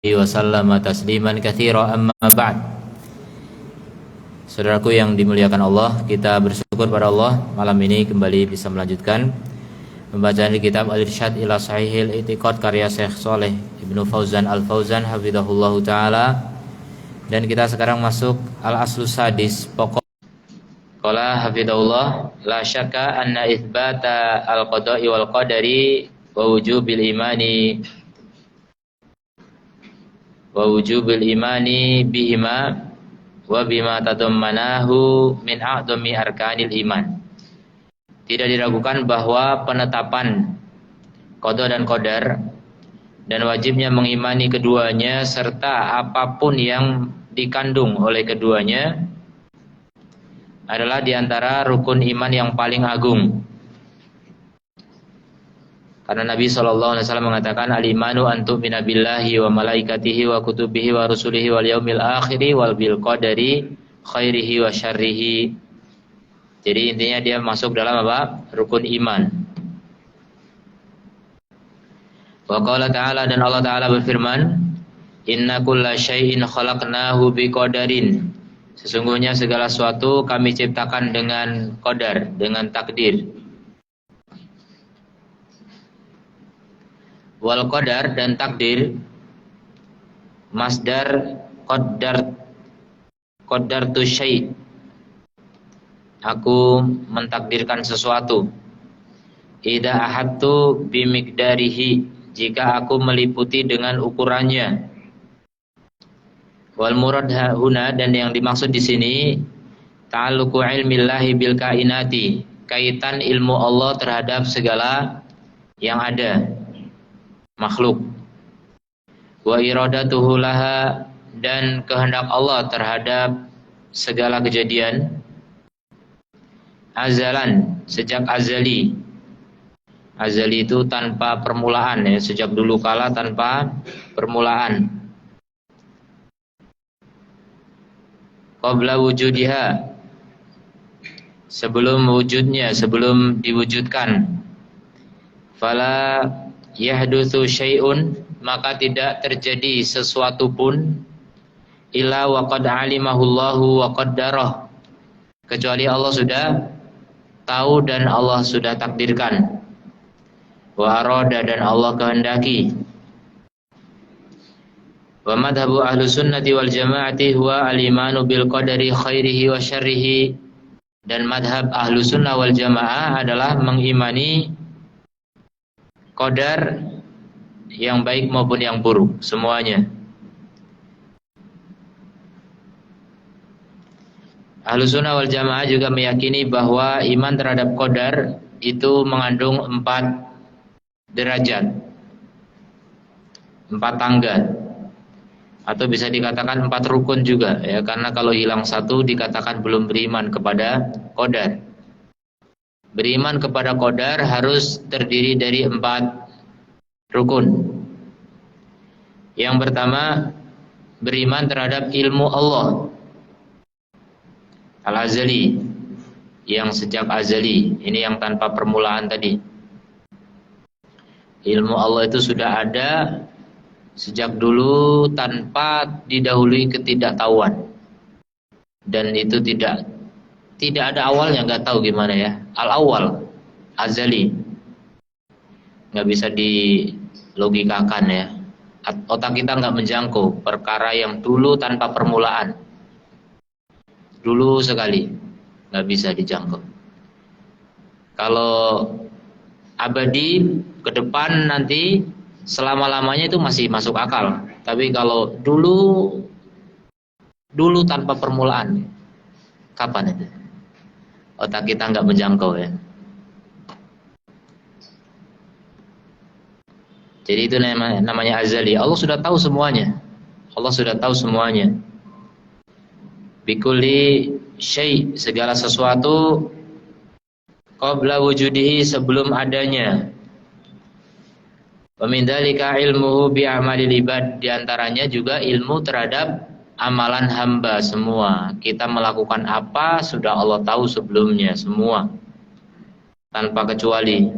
Wasallama tasliman katsira amma ba'd. Saudaraku yang dimuliakan Allah, kita bersyukur pada Allah malam ini kembali bisa melanjutkan pembacaan kitab Al-Irsyad ila Sahihil I'tiqad karya Syekh Shalih Ibnu Fauzan Al-Fauzan hafizahullahu taala. Dan kita sekarang masuk Al-Aslus Sadis, pokok. Qala hafizahullah, la syakka anna itsbata al-qada'i wal qadari wa wujubil imani bihima wa bima tadammanahu min a'dhami arkanil iman. Tidak diragukan bahwa penetapan qada dan qadar dan wajibnya mengimani keduanya serta apapun yang dikandung oleh keduanya adalah diantara rukun iman yang paling agung. Karena Nabi SAW mengatakan al-imanu an tu'mina billahi wa malaikatihi wa kutubihi wa rusulihi wal yaumil akhiri wal bil qadari khairihi wa syarrihi. Jadi intinya dia masuk dalam apa? Rukun iman. Wa qala ta'ala, dan Allah Ta'ala berfirman, inna kulla syai'in khalaqnahu biqadarin. Sesungguhnya segala sesuatu kami ciptakan dengan qadar, dengan takdir. Wal qadar dan takdir masdar qadartu syai'. Aku mentakdirkan sesuatu. Idza ahadtu bimiqdarihi, jika aku meliputi dengan ukurannya. Wal murad huna, dan yang dimaksud di sini ta'alluqu ilmillahi bil kainati, kaitan ilmu Allah terhadap segala yang ada, makhluk. Wa iradatuhu laha, dan kehendak Allah terhadap segala kejadian. Azalan, sejak azali. Azali itu tanpa permulaan, ya, sejak dulu kala tanpa permulaan. Qabla wujudiha, sebelum wujudnya, sebelum diwujudkan. Fala yahdutsu syai'un, maka tidak terjadi sesuatu pun illa wa qad alimahullahu wa qaddarah, kecuali Allah sudah tahu dan Allah sudah takdirkan. Wa arada, dan Allah kehendaki. Wa madhabu ahlus sunnati wal jamaati huwa al-imanu bil qadari khairihi wa syarrihi, dan madhab ahlus sunnah wal jamaah adalah mengimani qadar yang baik maupun yang buruk, semuanya. Ahlus sunnah wal jamaah juga meyakini bahwa iman terhadap qadar itu mengandung 4 derajat, 4 tangga, atau bisa dikatakan 4 rukun juga, ya, karena kalau hilang satu dikatakan belum beriman kepada qadar. Beriman kepada qadar harus terdiri dari 4 rukun. Yang pertama, beriman terhadap ilmu Allah al-azali, yang sejak azali, ini yang tanpa permulaan tadi. Ilmu Allah itu sudah ada sejak dulu tanpa didahului ketidaktahuan, dan itu tidak ada awalnya, nggak tahu gimana, ya, al-awwal, azali, nggak bisa dilogikakan, ya. Otak kita nggak menjangkau perkara yang dulu tanpa permulaan, dulu sekali, nggak bisa dijangkau. Kalau abadi ke depan nanti selama-lamanya itu masih masuk akal, tapi kalau dulu tanpa permulaan, kapan itu? Otak kita nggak menjangkau, ya. Jadi itu namanya azali. Allah sudah tahu semuanya. Allah sudah tahu semuanya. Bikulli syai', segala sesuatu, qabla wujudihi, sebelum adanya. Wa min dzalika ilmuhu bi amalil ibad, diantaranya juga ilmu terhadap amalan hamba semua. Kita melakukan apa sudah Allah tahu sebelumnya, semua, tanpa kecuali.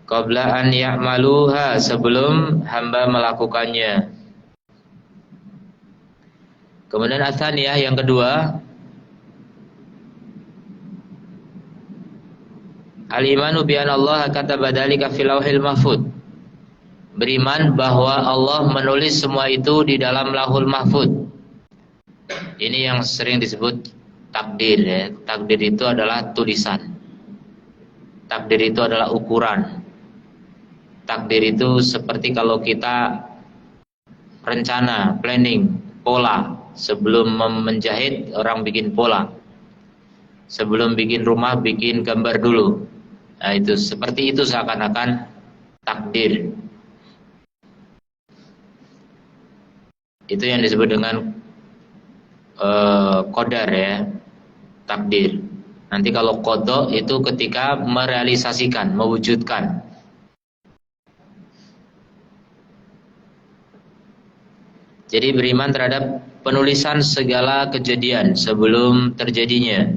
qabla an ya'maluha, sebelum hamba melakukannya. Kemudian atsaniyah yang kedua, al-imanu bi anna Allah kataba dzalika fil lauhil mahfuz. Beriman bahwa Allah menulis semua itu di dalam Lauhul Mahfuz. Ini yang sering disebut takdir ya. Takdir itu adalah tulisan. Takdir itu adalah ukuran. Takdir itu seperti kalau kita rencana, planning, pola. Sebelum menjahit orang bikin pola. Sebelum bikin rumah bikin gambar dulu. Nah, itu seperti itu seakan-akan takdir. Itu yang disebut dengan qadar ya, takdir. Nanti kalau qada itu ketika merealisasikan, mewujudkan. Jadi beriman terhadap penulisan segala kejadian sebelum terjadinya.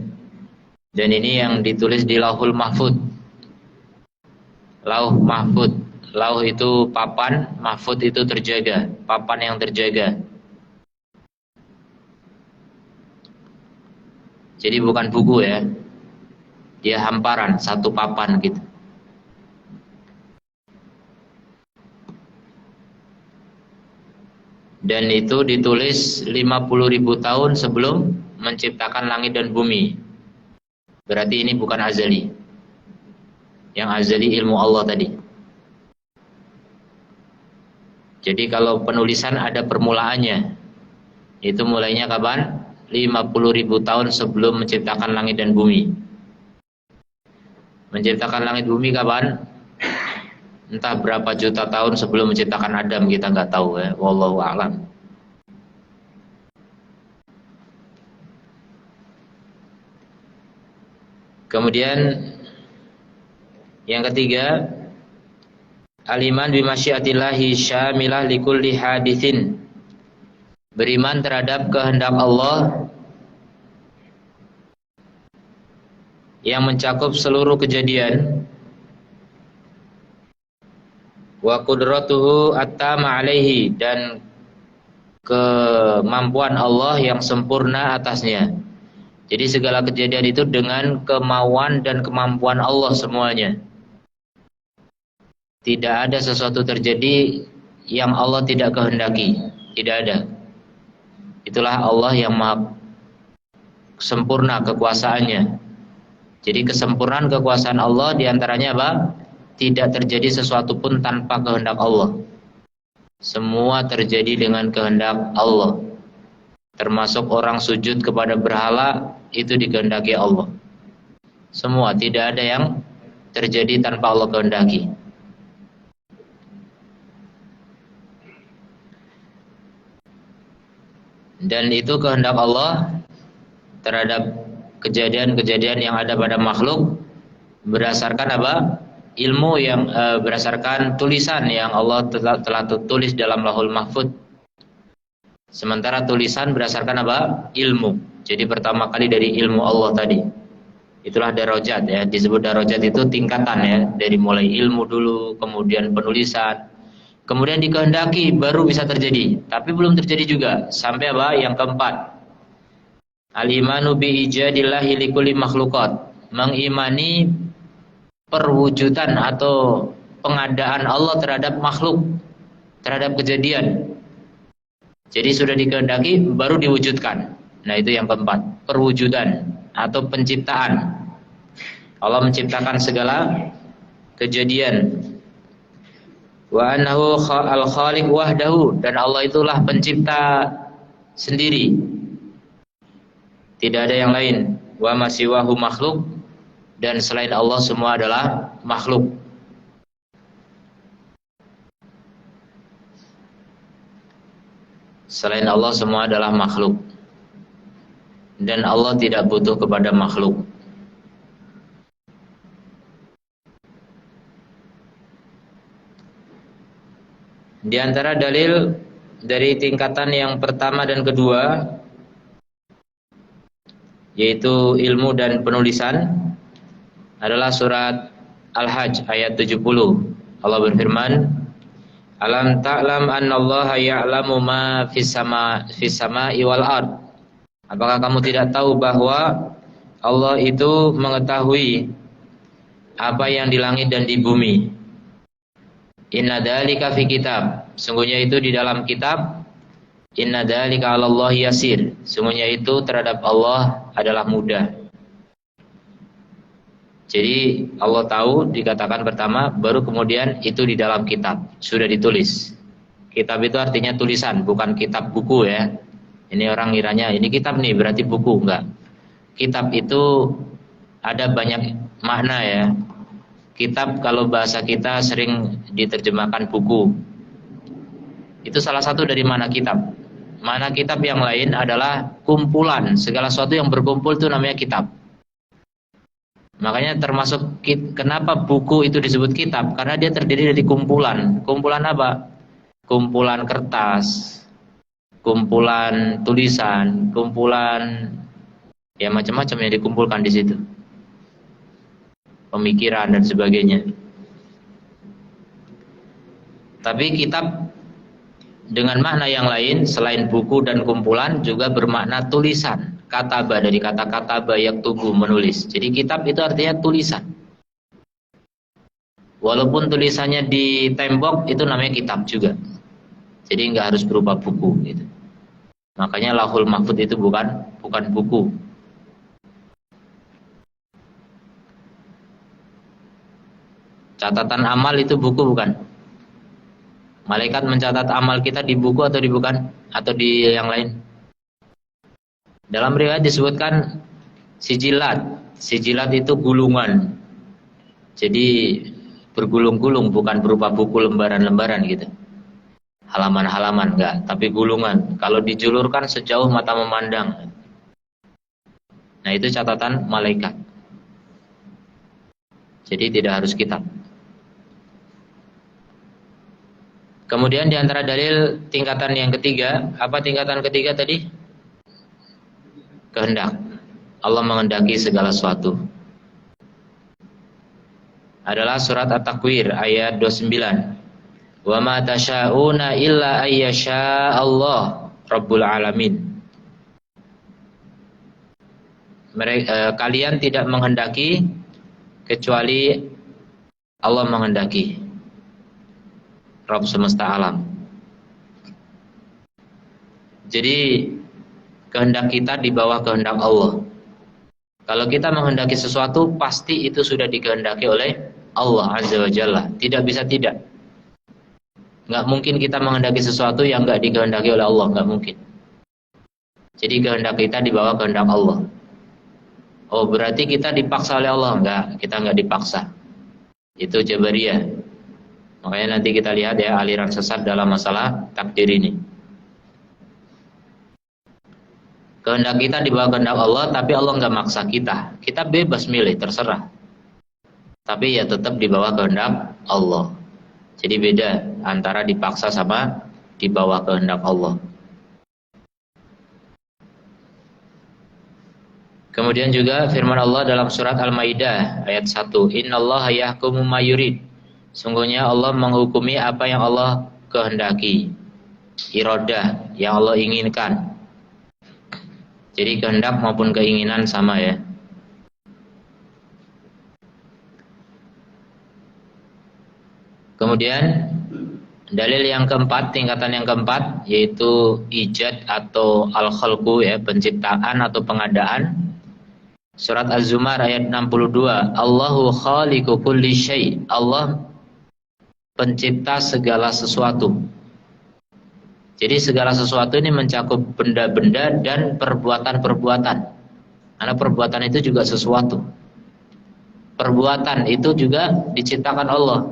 Dan ini yang ditulis di Lauhul Mahfuz. Lauh Mahfuz. Lauh itu papan, mahfuz itu terjaga, papan yang terjaga. Jadi bukan buku ya, dia hamparan, satu papan gitu. Dan itu ditulis 50.000 tahun sebelum menciptakan langit dan bumi. Berarti ini bukan azali. Yang azali ilmu Allah tadi. Jadi kalau penulisan ada permulaannya. Itu mulainya kapan? 50.000 tahun sebelum menciptakan langit dan bumi. Menciptakan langit bumi kapan? Entah berapa juta tahun sebelum menciptakan Adam, kita nggak tahu ya. Wallahu a'lam. Kemudian yang ketiga, al-iman bi masyiatillahi syamilah likulli haditsin. Beriman terhadap kehendak Allah yang mencakup seluruh kejadian. Wa qudratuhu at-tama alaihi, dan kemampuan Allah yang sempurna atasnya. Jadi segala kejadian itu dengan kemauan dan kemampuan Allah semuanya. Tidak ada sesuatu terjadi yang Allah tidak kehendaki. Tidak ada. Itulah Allah yang maha sempurna kekuasaannya. Jadi kesempurnaan kekuasaan Allah diantaranya apa? Tidak terjadi sesuatu pun tanpa kehendak Allah. Semua terjadi dengan kehendak Allah. Termasuk orang sujud kepada berhala, itu dikehendaki Allah. Semua, tidak ada yang terjadi tanpa Allah kehendaki. Dan itu kehendak Allah terhadap kejadian-kejadian yang ada pada makhluk berdasarkan apa? Ilmu yang berdasarkan tulisan yang Allah telah tulis dalam Lauhul Mahfuz. Sementara tulisan berdasarkan apa? Ilmu. Jadi pertama kali dari ilmu Allah tadi. Itulah darajat ya, disebut darajat itu tingkatan ya, dari mulai ilmu dulu, kemudian penulisan, kemudian dikehendaki baru bisa terjadi, tapi belum terjadi juga. Sampai apa? Yang keempat, al-imanu bi ijadillahi likulli makhluqat, mengimani perwujudan atau pengadaan Allah terhadap makhluk, terhadap kejadian. Jadi sudah dikehendaki baru diwujudkan. Nah itu yang keempat, perwujudan atau penciptaan. Allah menciptakan segala kejadian. Wa annahu al-khaliq wahdahu, dan Allah itulah pencipta sendiri. Tidak ada yang lain. Wa ma siwahu makhluk, dan selain Allah semua adalah makhluk. Selain Allah semua adalah makhluk. Dan Allah tidak butuh kepada makhluk. Di antara dalil dari tingkatan yang pertama dan kedua, yaitu ilmu dan penulisan, adalah surat Al-Hajj ayat 70. Allah berfirman, Alam ta'lam annallaha ya'lamu ma fis sama'i wal ard. Apakah kamu tidak tahu bahwa Allah itu mengetahui apa yang di langit dan di bumi? Inna dzalika fi kitab. Sungguhnya itu di dalam kitab. Inna dzalika 'alallahi yasir. Sungguhnya itu terhadap Allah adalah mudah. Jadi Allah tahu dikatakan pertama, baru kemudian itu di dalam kitab, sudah ditulis. Kitab itu artinya tulisan, bukan kitab buku ya. Ini orang ngiranya ini kitab nih berarti buku, enggak. Kitab itu ada banyak makna ya. Kitab kalau bahasa kita sering diterjemahkan buku. Itu salah satu dari makna kitab. Makna kitab yang lain adalah kumpulan, segala sesuatu yang berkumpul itu namanya kitab. Makanya termasuk kenapa buku itu disebut kitab? Karena dia terdiri dari kumpulan. Kumpulan apa? Kumpulan kertas, kumpulan tulisan, kumpulan ya macam-macam yang dikumpulkan di situ. Pemikiran dan sebagainya. Tapi kitab dengan makna yang lain selain buku dan kumpulan juga bermakna tulisan. Kataba, dari kata kataba yaktubu, menulis. Jadi kitab itu artinya tulisan. Walaupun tulisannya di tembok itu namanya kitab juga. Jadi nggak harus berupa buku gitu. Makanya Lauhul Mahfuz itu bukan buku. Catatan amal itu buku bukan? Malaikat mencatat amal kita di buku atau di bukan? Atau di yang lain? Dalam riwayat disebutkan sijilat. Sijilat itu gulungan. Jadi bergulung-gulung, bukan berupa buku lembaran-lembaran gitu. Halaman-halaman enggak, tapi gulungan. Kalau dijulurkan sejauh mata memandang. Nah, itu catatan malaikat. Jadi tidak harus kitab. Kemudian di antara dalil tingkatan yang ketiga, apa tingkatan ketiga tadi? Kehendak. Allah menghendaki segala sesuatu. Adalah surat At-Takwir ayat 29. Wa ma tasyauna illa ayyasha Allah Rabbul Alamin. Kalian tidak menghendaki kecuali Allah menghendaki. Rabb semesta alam. Jadi kehendak kita di bawah kehendak Allah. Kalau kita menghendaki sesuatu, pasti itu sudah dikehendaki oleh Allah Azza wa Jalla. Tidak bisa tidak. Nggak mungkin kita menghendaki sesuatu yang nggak dikehendaki oleh Allah. Nggak mungkin. Jadi kehendak kita di bawah kehendak Allah. Oh, berarti kita dipaksa oleh Allah? Enggak, kita nggak dipaksa. Itu Jabariyah. Makanya nanti kita lihat ya aliran sesat dalam masalah takdir ini. Kehendak kita di bawah kehendak Allah, tapi Allah nggak maksa kita. Kita bebas milih, terserah. Tapi ya tetap di bawah kehendak Allah. Jadi beda antara dipaksa sama di bawah kehendak Allah. Kemudian juga firman Allah dalam surat Al-Maidah ayat 1. Innallaha yahkumu ma yurid. Sungguhnya Allah menghukumi apa yang Allah kehendaki. Iradah, yang Allah inginkan. Jadi kehendak maupun keinginan sama ya. Kemudian dalil yang keempat, tingkatan yang keempat, yaitu ijad atau al-khalqu ya, penciptaan atau pengadaan. Surat Az-Zumar ayat 62. Allahu khaliqu kulli syai'. Allah pencipta segala sesuatu. Jadi segala sesuatu ini mencakup benda-benda dan perbuatan-perbuatan. Karena perbuatan itu juga sesuatu. Perbuatan itu juga diciptakan Allah.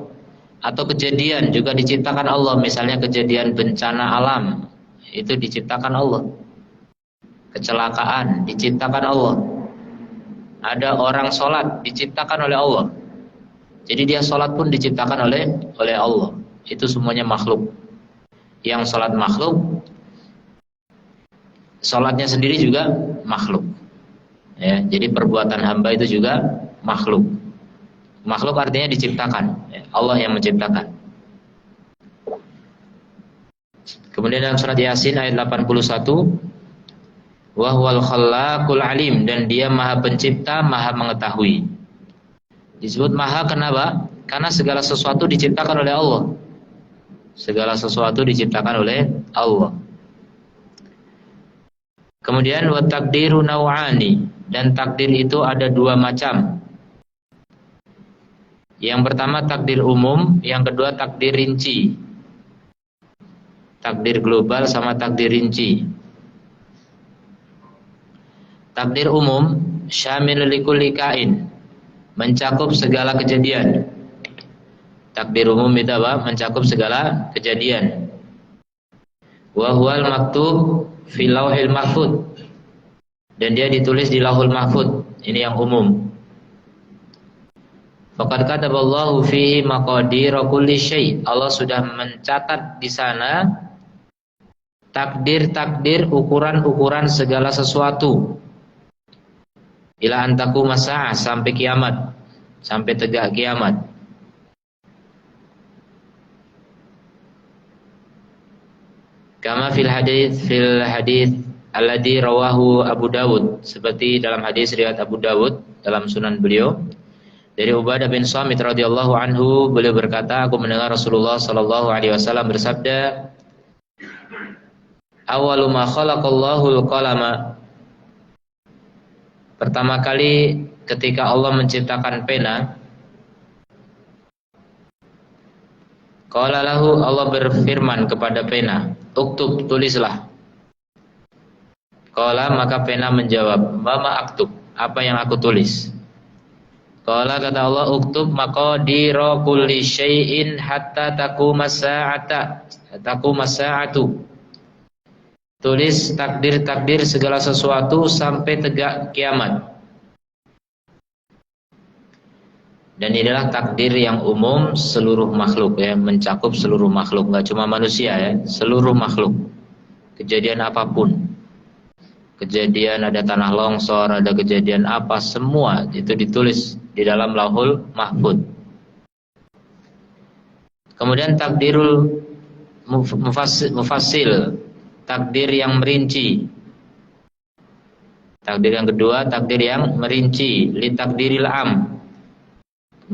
Atau kejadian juga diciptakan Allah. Misalnya kejadian bencana alam, itu diciptakan Allah. Kecelakaan diciptakan Allah. Ada orang sholat diciptakan oleh Allah. Jadi dia sholat pun diciptakan oleh Allah. Itu semuanya makhluk. Yang sholat makhluk, sholatnya sendiri juga makhluk. Ya, jadi perbuatan hamba itu juga makhluk. Makhluk artinya diciptakan, Allah yang menciptakan. Kemudian dalam surat Yasin ayat 81, wa huwal khallaqul alim, dan dia maha pencipta, maha mengetahui. Disebut maha kenapa? Karena segala sesuatu diciptakan oleh Allah. Segala sesuatu diciptakan oleh Allah. Kemudian wa takdiru naw'ani, dan takdir itu ada dua macam. Yang pertama takdir umum, yang kedua takdir rinci. Takdir global sama takdir rinci. Takdir umum syamil likulli kain, mencakup segala kejadian. Takdir umum itu apa? Mencakup segala kejadian. Wa huwal maktub fil lauhil mahfuz, dan dia ditulis di lauhul mahfuz. Ini yang umum. Faqad kataballahu fihi maqadir kulli syai'. Allah sudah mencatat di sana takdir-takdir, ukuran-ukuran segala sesuatu. Ila antaku masa'ah, sampai kiamat, sampai tegak kiamat. Kama fil hadis alladzi rawahu Abu Dawud, seperti dalam hadis riwayat Abu Dawud dalam sunan beliau. Dari Ubadah bin Samit radhiyallahu anhu, beliau berkata, aku mendengar Rasulullah sallallahu alaihi wasallam bersabda, awwalu ma khalaqallahu al-qalama. Pertama kali ketika Allah menciptakan pena, qala lahu, Allah berfirman kepada pena, uktub, tulislah. Qala, maka pena menjawab, mama aktub, apa yang aku tulis? Qala, kata Allah, uktub maqadira kulli syai'in hatta taquma sa'atu. Tulis takdir-takdir segala sesuatu sampai tegak kiamat. Dan inilah takdir yang umum seluruh makhluk, ya, mencakup seluruh makhluk, enggak cuma manusia, ya, seluruh makhluk. Kejadian apapun. Kejadian ada tanah longsor, ada kejadian apa, semua itu ditulis di dalam lauhul mahfuz. Kemudian takdirul mufassil, takdir yang merinci. Takdir yang kedua, takdir yang merinci, li takdiril am.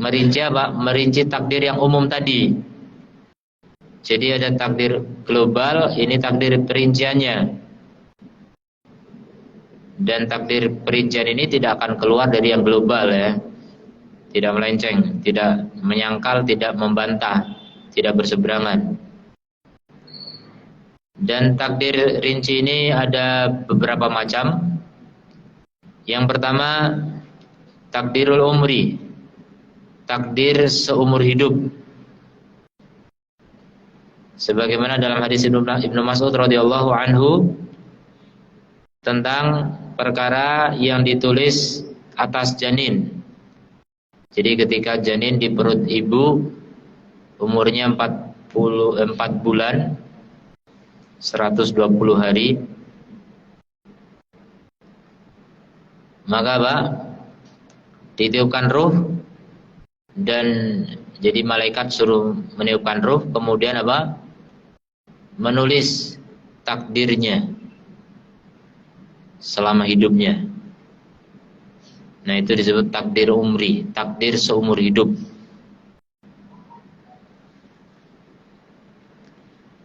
Merinci apa? Merinci takdir yang umum tadi. Jadi ada takdir global, ini takdir perinciannya. Dan takdir perincian ini tidak akan keluar dari yang global, ya. Tidak melenceng, tidak menyangkal, tidak membantah, tidak berseberangan. Dan takdir rinci ini ada beberapa macam. Yang pertama, takdirul umri, takdir seumur hidup. Sebagaimana dalam hadis Ibnu Mas'ud radhiyallahu anhu tentang perkara yang ditulis atas janin. Jadi ketika janin di perut ibu umurnya 4 bulan 120 hari, maka apa? Ditiupkan ruh, dan jadi malaikat suruh meniupkan ruh, kemudian apa? Menulis takdirnya selama hidupnya. Nah, itu disebut takdir umri, takdir seumur hidup.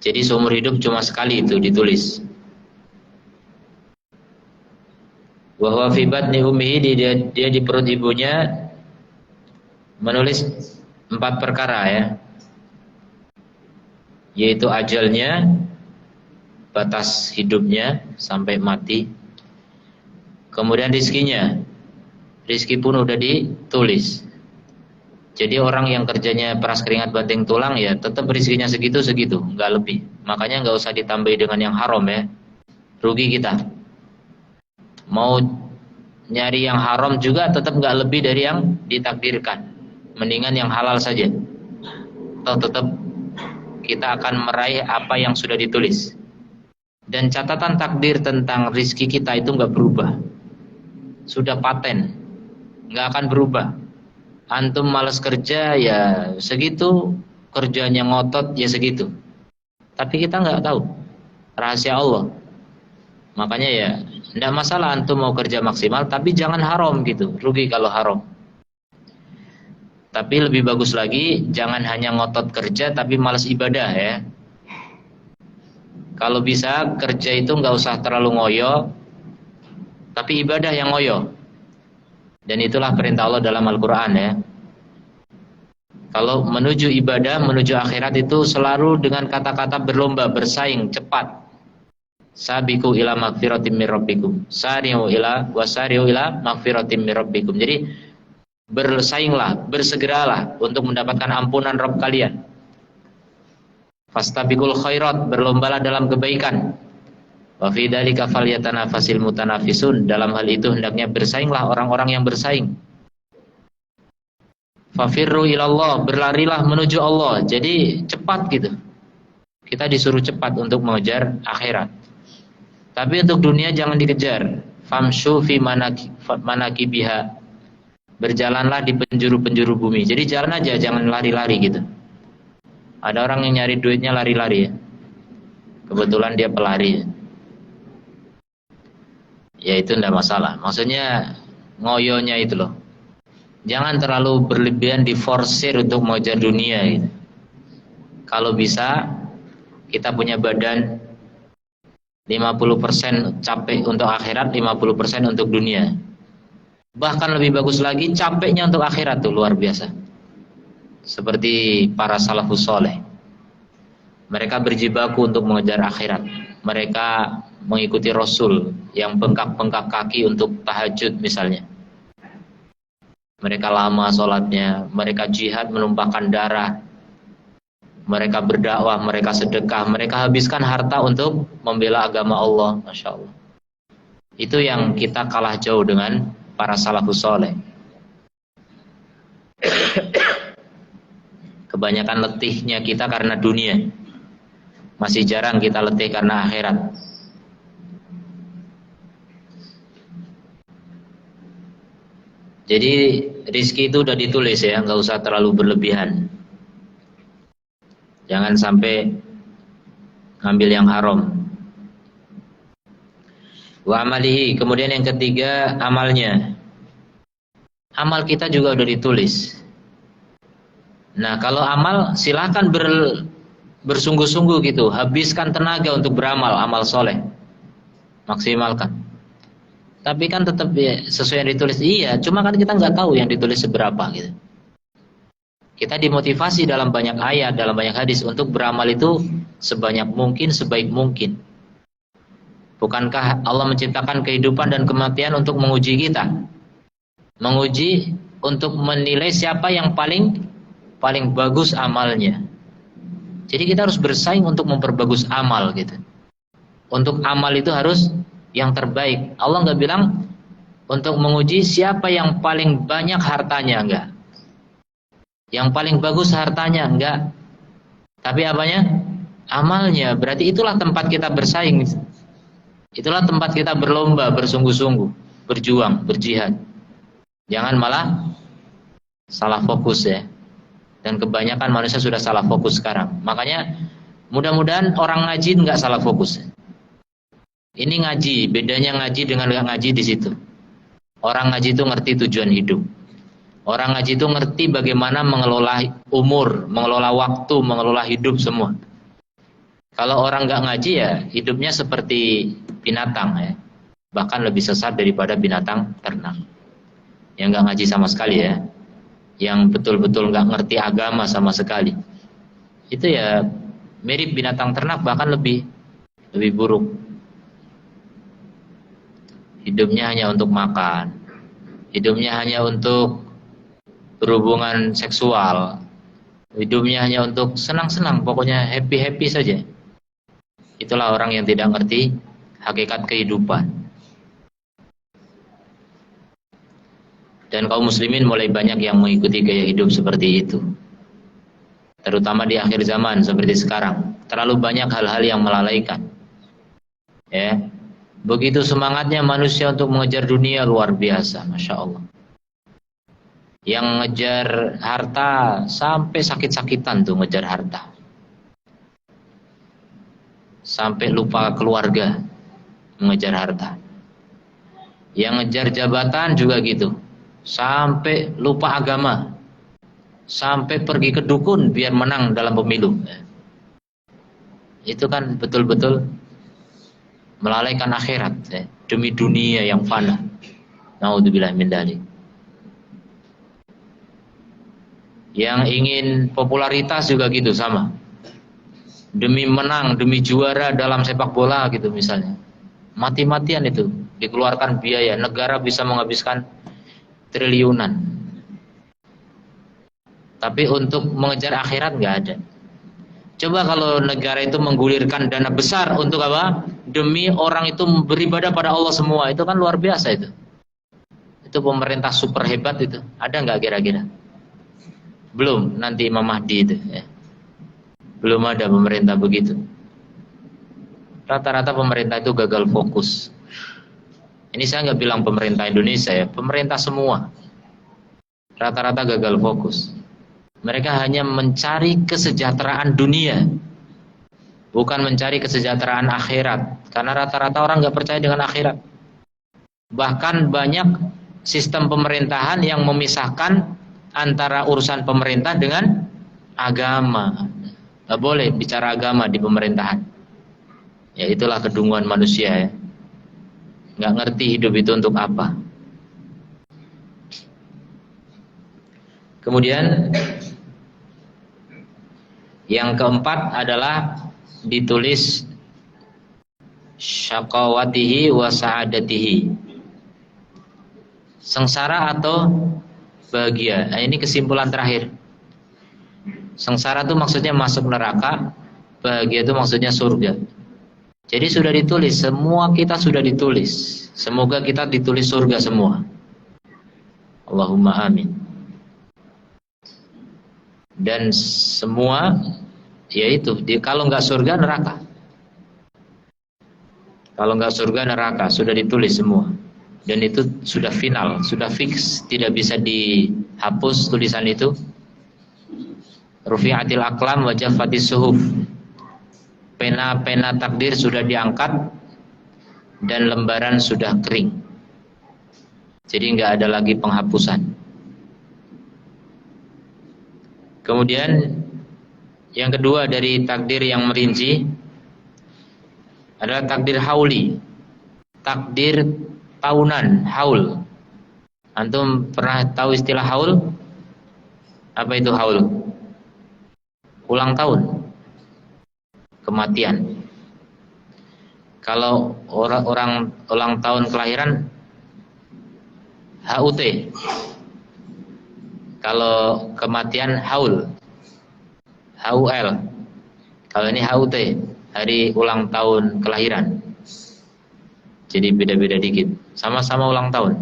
Jadi seumur hidup cuma sekali itu ditulis. Wa huwa fi batni ummihi, dia di perut ibunya menulis 4 perkara, ya. Yaitu ajalnya, batas hidupnya sampai mati. Kemudian rizkinya, rizki pun udah ditulis. Jadi orang yang kerjanya peras keringat banting tulang, ya tetap rizkinya segitu-segitu, nggak lebih. Makanya nggak usah ditambahi dengan yang haram, ya. Rugi kita. Mau nyari yang haram juga tetap nggak lebih dari yang ditakdirkan. Mendingan yang halal saja. Atau tetap kita akan meraih apa yang sudah ditulis. Dan catatan takdir tentang rizki kita itu nggak berubah. Sudah paten, nggak akan berubah. Antum malas kerja ya segitu, kerjanya ngotot ya segitu. Tapi kita nggak tahu rahasia Allah. Makanya ya tidak masalah antum mau kerja maksimal, tapi jangan haram gitu, rugi kalau haram. Tapi lebih bagus lagi jangan hanya ngotot kerja tapi malas ibadah ya. Kalau bisa kerja itu nggak usah terlalu ngoyo, tapi ibadah yang ngoyo. Dan itulah perintah Allah dalam Al-Quran ya. Kalau menuju ibadah, menuju akhirat itu selalu dengan kata-kata berlomba, bersaing, cepat. Sabiqu ila magfiratim mir rabbikum. Sari'u ila wasari'u ila magfiratim mir rabbikum. Jadi bersainglah, bersegeralah untuk mendapatkan ampunan Rabb kalian. Fastabiqul khairat, berlombalah dalam kebaikan. Wa fi dzalika falyatanafasil mutanafisun. Dalam hal itu hendaknya bersainglah orang-orang yang bersaing. Fafirru ilallah, berlarilah menuju Allah. Jadi cepat gitu. Kita disuruh cepat untuk mengejar akhirat. Tapi untuk dunia jangan dikejar. Famshu fi manakibiha. Berjalanlah di penjuru-penjuru bumi. Jadi jalan aja, jangan lari-lari gitu. Ada orang yang nyari duitnya lari-lari ya. Kebetulan dia pelari. Ya itu tidak masalah. Maksudnya ngoyonya itu loh. Jangan terlalu berlebihan diforsir untuk mengejar dunia gitu. Kalau bisa kita punya badan 50% capek untuk akhirat, 50% untuk dunia. Bahkan lebih bagus lagi capeknya untuk akhirat tuh luar biasa. Seperti para salafus soleh. Mereka berjibaku untuk mengejar akhirat. Mereka mengikuti Rasul yang bengkak-bengkak kaki untuk tahajud misalnya. Mereka lama sholatnya, mereka jihad menumpahkan darah, mereka berdakwah, mereka sedekah, mereka habiskan harta untuk membela agama Allah, Masya Allah. Itu yang kita kalah jauh dengan para salafus soleh. Kebanyakan letihnya kita karena dunia, masih jarang kita letih karena akhirat. Jadi rizki itu udah ditulis ya, nggak usah terlalu berlebihan. Jangan sampai ngambil yang haram. Wa amalihi, kemudian yang ketiga amalnya. Amal kita juga udah ditulis. Nah kalau amal silakan bersungguh-sungguh gitu, habiskan tenaga untuk beramal, amal soleh, maksimalkan. Tapi kan tetap ya, sesuai yang ditulis. Iya, cuma kan kita nggak tahu yang ditulis seberapa gitu. Kita dimotivasi dalam banyak ayat, dalam banyak hadis untuk beramal itu sebanyak mungkin, sebaik mungkin. Bukankah Allah menciptakan kehidupan dan kematian untuk menguji kita? Menguji untuk menilai siapa yang paling bagus amalnya. Jadi kita harus bersaing untuk memperbagus amal gitu. Untuk amal itu harus yang terbaik. Allah nggak bilang untuk menguji siapa yang paling banyak hartanya, enggak. Yang paling bagus hartanya, enggak. Tapi apanya? Amalnya. Berarti itulah tempat kita bersaing. Itulah tempat kita berlomba, bersungguh-sungguh, berjuang, berjihad. Jangan malah salah fokus ya. Dan kebanyakan manusia sudah salah fokus sekarang. Makanya mudah-mudahan orang ngaji nggak salah fokus. Ini ngaji, bedanya ngaji dengan nggak ngaji di situ. Orang ngaji itu ngerti tujuan hidup. Orang ngaji itu ngerti bagaimana mengelola umur, mengelola waktu, mengelola hidup semua. Kalau orang nggak ngaji ya hidupnya seperti binatang ya, bahkan lebih sesat daripada binatang ternak. Yang nggak ngaji sama sekali ya, yang betul-betul nggak ngerti agama sama sekali. Itu ya mirip binatang ternak, bahkan lebih buruk. Hidupnya hanya untuk makan, hidupnya hanya untuk berhubungan seksual, hidupnya hanya untuk senang-senang, pokoknya happy-happy saja. Itulah orang yang tidak ngerti hakikat kehidupan. Dan kaum muslimin mulai banyak yang mengikuti gaya hidup seperti itu. Terutama di akhir zaman seperti sekarang, terlalu banyak hal-hal yang melalaikan. Ya. Begitu semangatnya manusia untuk mengejar dunia luar biasa, Masya Allah. Yang ngejar harta sampai sakit-sakitan tuh ngejar harta. Sampai lupa keluarga mengejar harta. Yang ngejar jabatan juga gitu. Sampai lupa agama. Sampai pergi ke dukun biar menang dalam pemilu. Itu kan betul-betul melalaikan akhirat demi dunia yang fana. Naudzubillah min dzalik. Yang ingin popularitas juga gitu sama. Demi menang, demi juara dalam sepak bola gitu misalnya. Mati-matian itu dikeluarkan biaya, negara bisa menghabiskan triliunan. Tapi untuk mengejar akhirat nggak ada. Coba kalau negara itu menggulirkan dana besar untuk apa? Demi orang itu beribadah pada Allah semua, itu kan luar biasa itu. Itu pemerintah super hebat itu. Ada nggak kira-kira? Belum, nanti Imam Mahdi itu ya. Belum ada pemerintah begitu. Rata-rata pemerintah itu gagal fokus. Ini saya nggak bilang pemerintah Indonesia ya, pemerintah semua. Rata-rata gagal fokus. Mereka hanya mencari kesejahteraan dunia, bukan mencari kesejahteraan akhirat. Karena rata-rata orang nggak percaya dengan akhirat. Bahkan banyak sistem pemerintahan yang memisahkan antara urusan pemerintah dengan agama. Nggak boleh bicara agama di pemerintahan. Ya itulah kedunguan manusia ya. Nggak ngerti hidup itu untuk apa. Kemudian yang keempat adalah ditulis syaqawatihi wa sa'adatihi. Sengsara atau bahagia. Nah, ini kesimpulan terakhir. Sengsara itu maksudnya masuk neraka, bahagia itu maksudnya surga. Jadi sudah ditulis, semua kita sudah ditulis. Semoga kita ditulis surga semua. Allahumma amin. Dan semua yaitu kalau nggak surga neraka. Kalau nggak surga neraka sudah ditulis semua. Dan itu sudah final, sudah fix, tidak bisa dihapus tulisan itu. Rufi'atil aqlam wa jaffatis suhuf. Pena-pena takdir sudah diangkat dan lembaran sudah kering. Jadi nggak ada lagi penghapusan. Kemudian yang kedua dari takdir yang merinci adalah takdir hauli. Takdir tahunan, haul. Antum pernah tahu istilah haul? Apa itu haul? Ulang tahun. Kematian. Kalau orang ulang tahun kelahiran HUT. Kalau kematian haul. HUL. Kalau ini HUT, hari ulang tahun kelahiran. Jadi beda-beda dikit. Sama-sama ulang tahun.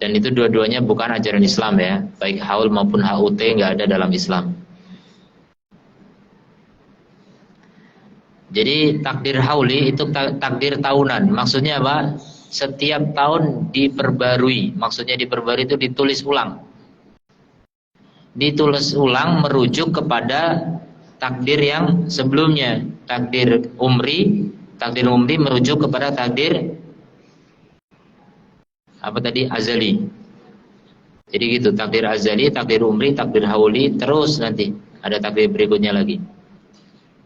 Dan itu dua-duanya bukan ajaran Islam ya. Baik haul maupun HUT nggak ada dalam Islam. Jadi takdir hauli itu takdir tahunan. Maksudnya apa? Setiap tahun diperbarui. Maksudnya diperbarui itu ditulis ulang. Ditulis ulang merujuk kepada takdir yang sebelumnya. Takdir umri merujuk kepada takdir apa tadi? Azali. Jadi gitu, takdir azali, takdir umri, takdir hauli, terus nanti ada takdir berikutnya lagi.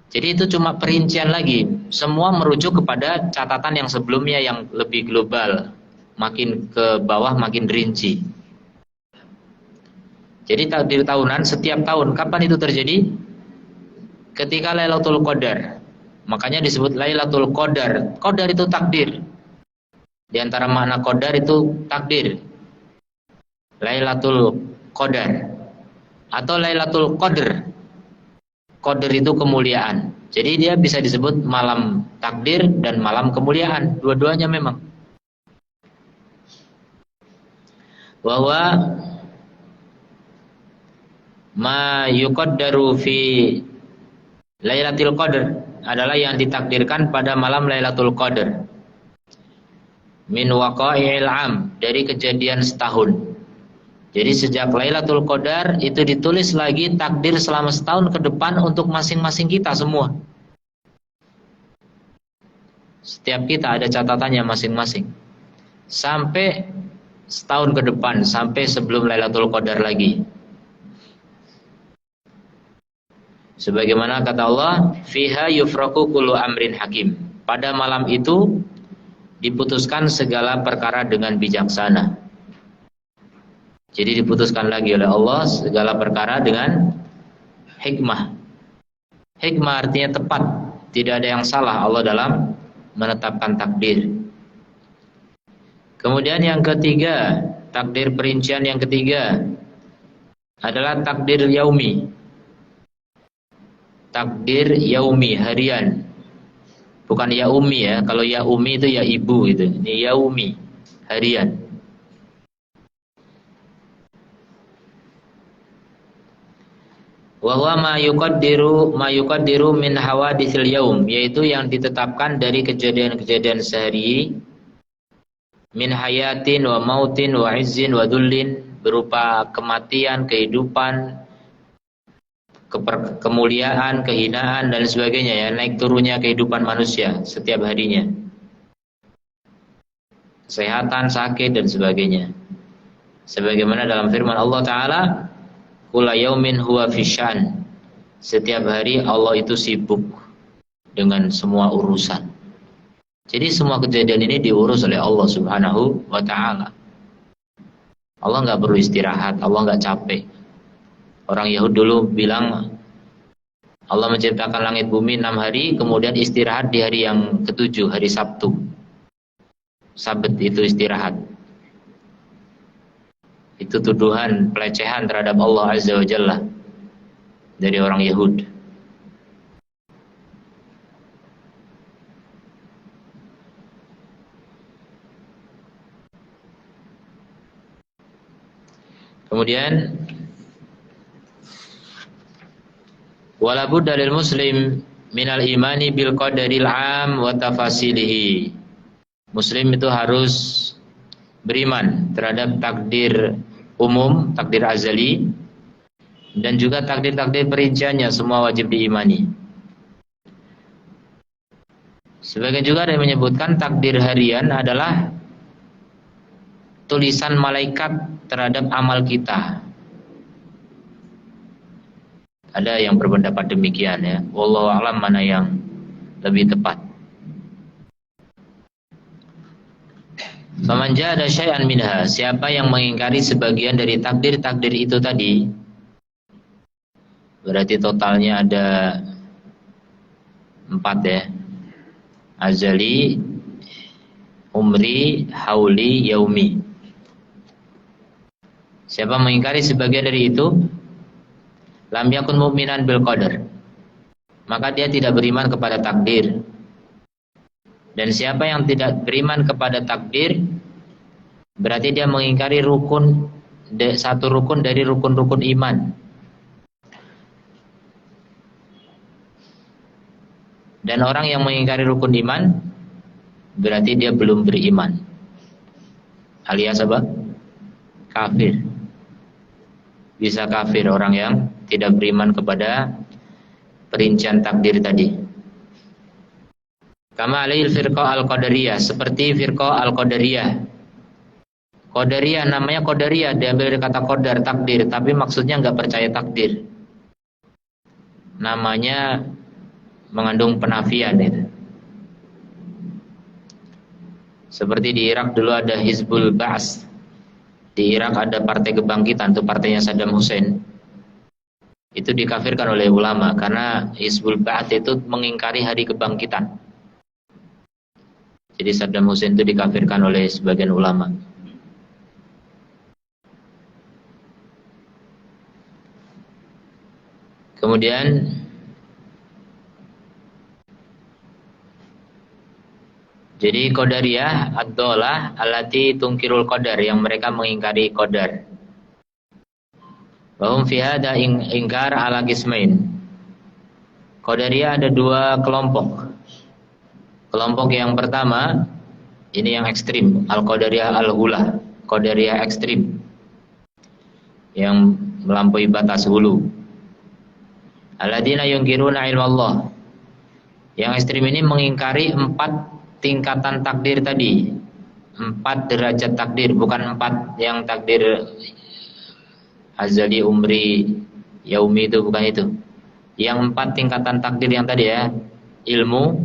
Jadi itu cuma perincian lagi. Semua merujuk kepada catatan yang sebelumnya yang lebih global. Makin ke bawah makin rinci. Jadi takdir tahunan setiap tahun. Kapan itu terjadi? Ketika Lailatul Qadar. Makanya disebut Lailatul Qadar. Qadar itu takdir. Di antara makna qadar itu takdir. Lailatul Qadar atau Lailatul Qadr. Qadr itu kemuliaan. Jadi dia bisa disebut malam takdir dan malam kemuliaan. Dua-duanya memang. Bahwa ma yuqaddaru fi Lailatul Qadr adalah yang ditakdirkan pada malam Lailatul Qadr. min waqa'i'il am, dari kejadian setahun. Jadi sejak Lailatul Qadar itu ditulis lagi takdir selama setahun ke depan untuk masing-masing kita semua. Setiap kita ada catatannya masing-masing. Sampai setahun ke depan, sampai sebelum Lailatul Qadar lagi. Sebagaimana kata Allah, fiha yufraqu kullu amrin hakim. Pada malam itu diputuskan segala perkara dengan bijaksana. Jadi diputuskan lagi oleh Allah segala perkara dengan hikmah. Hikmah artinya tepat, tidak ada yang salah Allah dalam menetapkan takdir. Kemudian yang ketiga, takdir perincian yang ketiga adalah takdir yaumi. Takdir yaumi, harian. Bukan yaumi ya, kalau yaumi itu ya ibu gitu. Ini yaumi, harian. Wa huwa ma yuqaddiru min hawaditsil yaum, yaitu yang ditetapkan dari kejadian-kejadian sehari, min hayatin wa mautin wa izzin wa dullin, berupa kematian, kehidupan, kemuliaan, kehinaan dan sebagainya ya, naik turunnya kehidupan manusia setiap harinya. Kesehatan, sakit dan sebagainya. Sebagaimana dalam firman Allah Ta'ala, kulla yaumin huwa fisyan. Setiap hari Allah itu sibuk dengan semua urusan. Jadi semua kejadian ini diurus oleh Allah Subhanahu wa Ta'ala. Allah nggak perlu istirahat, Allah nggak capek. Orang Yahudi dulu bilang Allah menciptakan langit bumi 6 hari, kemudian istirahat di hari yang ke-7, hari Sabtu. Sabat itu istirahat. Itu tuduhan pelecehan terhadap Allah Azza wa Jalla dari orang Yahudi. Kemudian wala budda lil muslim minal imani bil qadaril am wa tafasilihi. Muslim itu harus beriman terhadap takdir umum, takdir azali, dan juga takdir-takdir perinciannya, semua wajib diimani. Sebagian juga ada yang menyebutkan takdir harian adalah tulisan malaikat terhadap amal kita. Ada yang berpendapat demikian ya. Wallahu a'lam mana yang lebih tepat. Faman jahada syai'an minha, siapa yang mengingkari sebagian dari takdir-takdir itu tadi, berarti totalnya ada 4 ya. Azali, umri, hauli, yaumi. Siapa mengingkari sebagian dari itu, lam yakun mu'minan bil qadar, maka dia tidak beriman kepada takdir. Dan siapa yang tidak beriman kepada takdir, berarti dia mengingkari satu rukun dari rukun-rukun iman. Dan orang yang mengingkari rukun iman, berarti dia belum beriman, alias apa? Kafir. Bisa kafir orang yang tidak beriman kepada perincian takdir tadi. Kama alaihil firqah al-qadariyah, seperti firqah al-qadariyah. Qadariyah, namanya qadariyah, diambil dari kata qadar, takdir, tapi maksudnya nggak percaya takdir. Namanya mengandung penafian itu. Seperti di Irak dulu ada Hizbul Ba'as. Di Irak ada partai kebangkitan, itu partainya Saddam Hussein. Itu dikafirkan oleh ulama karena Hizbul Ba'ats itu mengingkari hari kebangkitan. Jadi Saddam Hussein itu dikafirkan oleh sebagian ulama. Kemudian jadi qadariyah ad-dolah allati tungkirul qadar, yang mereka mengingkari qadar. Wa hum fi hada ingkar ala qismain. Qadariyah ada 2 kelompok. Kelompok yang pertama, Ini yang ekstrim, al-qadariyah al-hula, qadariyah ekstrim yang melampaui batas hulu. Alladzina yungkiruna ilmallah. Yang ekstrim ini mengingkari 4 tingkatan takdir tadi. 4 derajat takdir, bukan 4 yang takdir azali, umri, yaumi, itu bukan itu. Yang 4 tingkatan takdir yang tadi ya. Ilmu,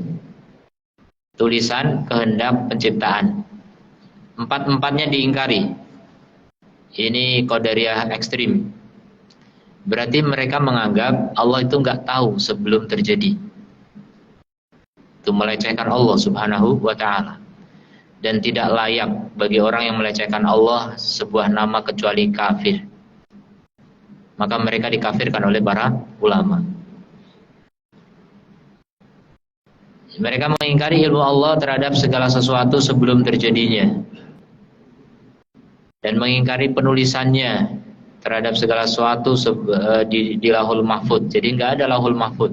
tulisan, kehendak, penciptaan. 4-4-nya diingkari. Ini qadariyah ekstrim. Berarti mereka menganggap Allah itu nggak tahu sebelum terjadi. Itu melecehkan Allah subhanahu wa ta'ala. Dan tidak layak bagi orang yang melecehkan Allah sebuah nama kecuali kafir. Maka mereka dikafirkan oleh para ulama. Mereka mengingkari ilmu Allah terhadap segala sesuatu sebelum terjadinya. Dan mengingkari penulisannya terhadap segala sesuatu di lahul mahfud. Jadi nggak ada lahul mahfud.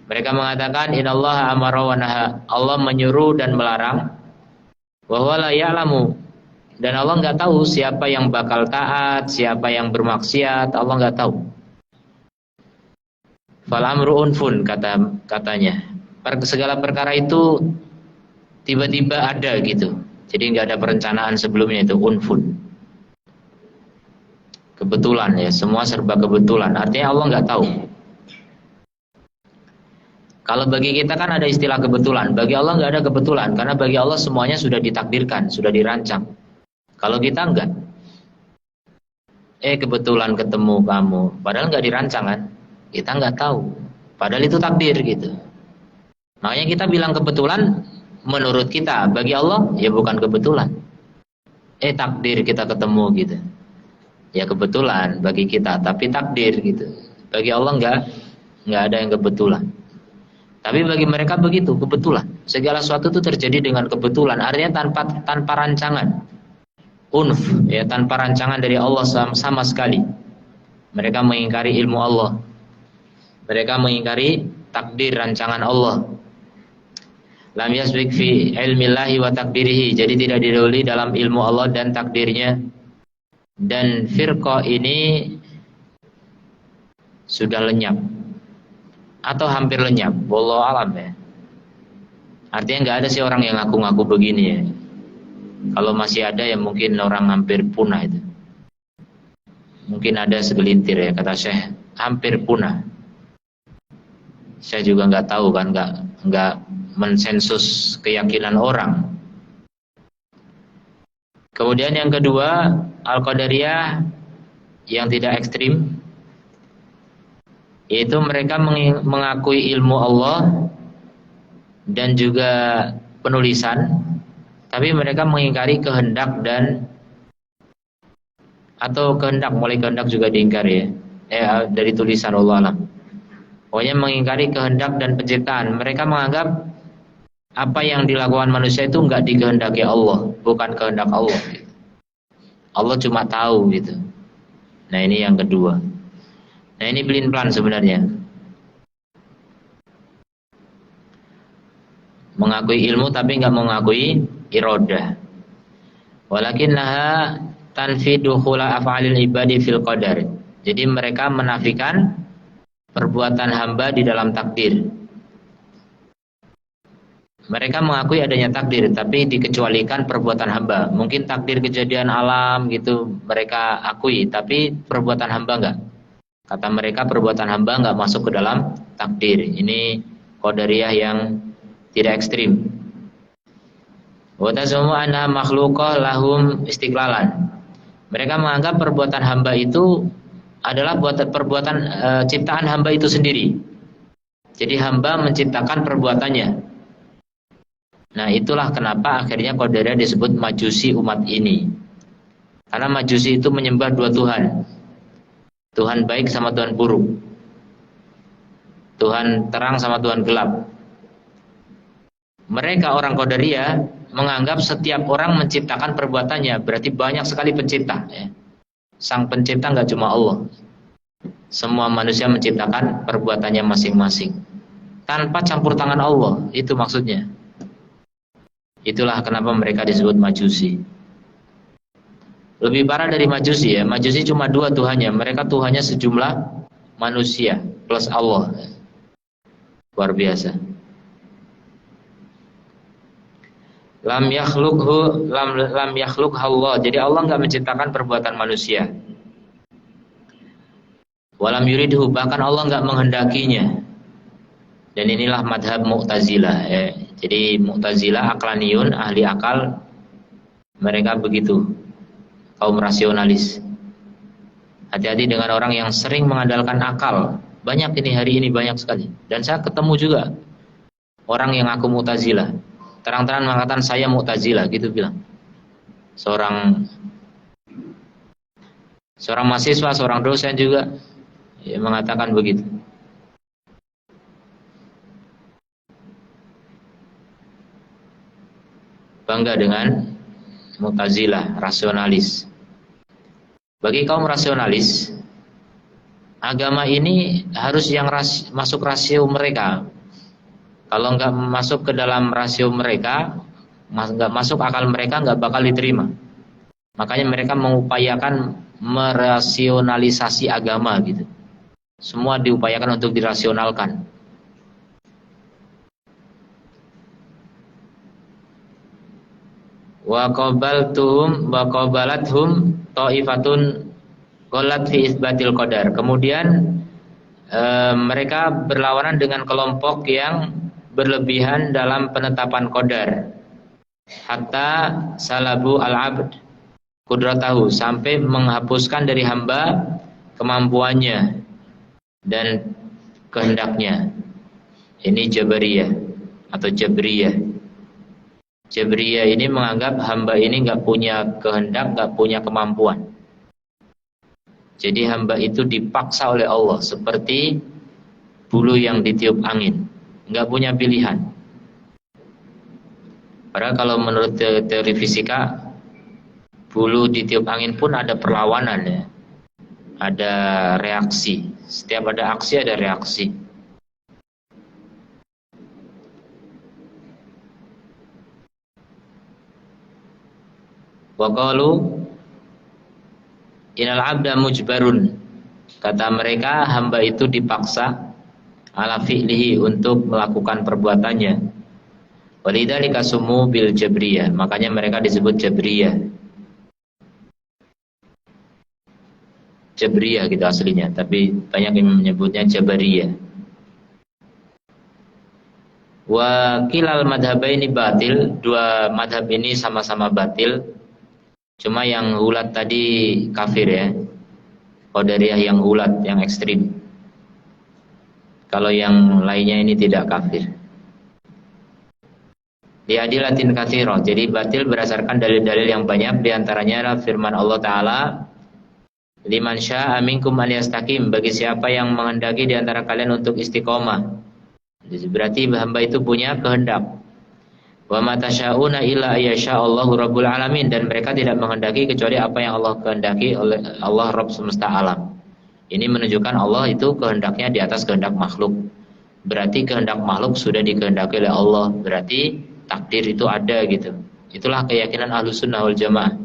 Mereka mengatakan innallaha amara wa naha. Allah menyuruh dan melarang. Wa huwa la ya'lamu. Dan Allah nggak tahu siapa yang bakal taat, siapa yang bermaksiat. Allah nggak tahu. Fal amru unfun, katanya. Segala perkara itu tiba-tiba ada gitu. Jadi nggak ada perencanaan sebelumnya, itu unfun. Kebetulan ya, semua serba kebetulan. Artinya Allah nggak tahu. Kalau bagi kita kan ada istilah kebetulan, bagi Allah nggak ada kebetulan, karena bagi Allah semuanya sudah ditakdirkan, sudah dirancang. Kalau kita enggak, kebetulan ketemu kamu, padahal nggak dirancang kan, kita nggak tahu, padahal itu takdir gitu. Makanya kita bilang kebetulan menurut kita, bagi Allah ya bukan kebetulan. Takdir kita ketemu gitu, ya kebetulan bagi kita, tapi takdir gitu. Bagi Allah nggak ada yang kebetulan. Tapi bagi mereka begitu, kebetulan. Segala sesuatu itu terjadi dengan kebetulan. Artinya tanpa rancangan. Unf, ya, tanpa rancangan dari Allah sama sekali. Mereka mengingkari ilmu Allah. Mereka mengingkari takdir rancangan Allah. Lam yasbiq fi ilmillahi wa takdirihi. Jadi tidak didahului dalam ilmu Allah dan takdirnya. Dan firqah ini sudah lenyap atau hampir lenyap, wallahu alam ya. Artinya nggak ada sih orang yang ngaku-ngaku begini ya. Kalau masih ada ya mungkin orang hampir punah itu. Mungkin ada segelintir ya, kata Syekh, hampir punah. Saya juga nggak tahu kan, nggak mensensus keyakinan orang. Kemudian yang kedua, al-qadariyah yang tidak ekstrim, yaitu mereka mengakui ilmu Allah dan juga penulisan, tapi mereka mengingkari kehendak atau kehendak, mulai kehendak juga diingkari ya, dari tulisan Allah alam. Pokoknya mengingkari kehendak dan penciptaan. Mereka menganggap apa yang dilakukan manusia itu enggak dikehendaki Allah, bukan kehendak Allah. Allah cuma tahu gitu. Nah ini yang kedua. Nah ini pelin-pelan sebenarnya. Mengakui ilmu tapi nggak mengakui irodah. Walakinnaha tanfi dukhula af'alil ibadi fil qadar. Jadi mereka menafikan perbuatan hamba di dalam takdir. Mereka mengakui adanya takdir tapi dikecualikan perbuatan hamba. Mungkin takdir kejadian alam gitu mereka akui, tapi perbuatan hamba enggak. Kata mereka perbuatan hamba nggak masuk ke dalam takdir. Ini qadariyah yang tidak ekstrim. Wa tazumu anna makhluqah lahum istiqlalan. Mereka menganggap perbuatan hamba itu adalah perbuatan ciptaan hamba itu sendiri. Jadi hamba menciptakan perbuatannya. Nah itulah kenapa akhirnya qadariyah disebut majusi umat ini. Karena majusi itu menyembah dua Tuhan. Tuhan baik sama Tuhan buruk, Tuhan terang sama Tuhan gelap. Mereka orang qadariyah menganggap setiap orang menciptakan perbuatannya, berarti banyak sekali pencipta ya. Sang pencipta nggak cuma Allah. Semua manusia menciptakan perbuatannya masing-masing tanpa campur tangan Allah, itu maksudnya. Itulah kenapa mereka disebut Majusi. Lebih parah dari Majusi ya. Majusi cuma dua Tuhannya. Mereka Tuhannya sejumlah manusia plus Allah. Luar biasa. Lam yakhluk Allah. Jadi Allah nggak menciptakan perbuatan manusia. Walam yuridhu, bahkan Allah nggak menghendakinya. Dan inilah madhab Mu'tazilah ya. Jadi Mu'tazilah, Aqlaniyun, ahli akal, mereka begitu, kaum rasionalis. Hati-hati dengan orang yang sering mengandalkan akal. Banyak ini, hari ini banyak sekali. Dan saya ketemu juga orang yang aku Mu'tazilah, terang-terangan mengatakan saya Mu'tazilah, gitu bilang. Seorang mahasiswa, seorang dosen juga ya, mengatakan begitu. Bangga dengan Mu'tazilah, rasionalis. Bagi kaum rasionalis, agama ini harus yang masuk rasio mereka. Kalau nggak masuk ke dalam rasio mereka, nggak masuk akal mereka, nggak bakal diterima. Makanya mereka mengupayakan merasionalisasi agama gitu. Semua diupayakan untuk dirasionalkan. Wa qabalathum ta'ifatun qalat fi isbatil qadar. Kemudian mereka berlawanan dengan kelompok yang berlebihan dalam penetapan qadar. Hatta salabu al-'abd qudratahu, sampai menghapuskan dari hamba kemampuannya dan kehendaknya. Ini Jabariyah atau Jabriyah. Jabriyah ini menganggap hamba ini nggak punya kehendak, nggak punya kemampuan. Jadi hamba itu dipaksa oleh Allah seperti bulu yang ditiup angin, nggak punya pilihan. Padahal kalau menurut teori fisika, bulu ditiup angin pun ada perlawanan ya, ada reaksi. Setiap ada aksi ada reaksi. Wa qalu innal 'abda mujbarun. Kata mereka, hamba itu dipaksa ala fi'lihi, untuk melakukan perbuatannya. Walidzalika sumu bil jabriyah. Makanya mereka disebut Jabriyah. Jabriyah gitu aslinya, tapi banyak yang menyebutnya Jabariyah. Wa kilal madhabaini batil. Dua madhab ini sama-sama batil. Cuma yang ulat tadi kafir ya, Qadariyah yang ulat, yang ekstrim. Kalau yang lainnya ini tidak kafir. Di adilatin katsirah. Jadi batil berdasarkan dalil-dalil yang banyak. Di antaranya firman Allah Ta'ala, liman syaa minkum an yastaqim, bagi siapa yang menghendaki di antara kalian untuk istiqomah. Jadi berarti hamba itu punya kehendak. Wa ma tasyauna illa ayyasha'allahu rabbul alamin, dan mereka tidak menghendaki kecuali apa yang Allah kehendaki oleh Allah Rabb semesta alam. Ini menunjukkan Allah itu kehendaknya di atas kehendak makhluk. Berarti kehendak makhluk sudah dikehendaki oleh Allah. Berarti takdir itu ada gitu. Itulah keyakinan Ahlussunnah wal Jamaah.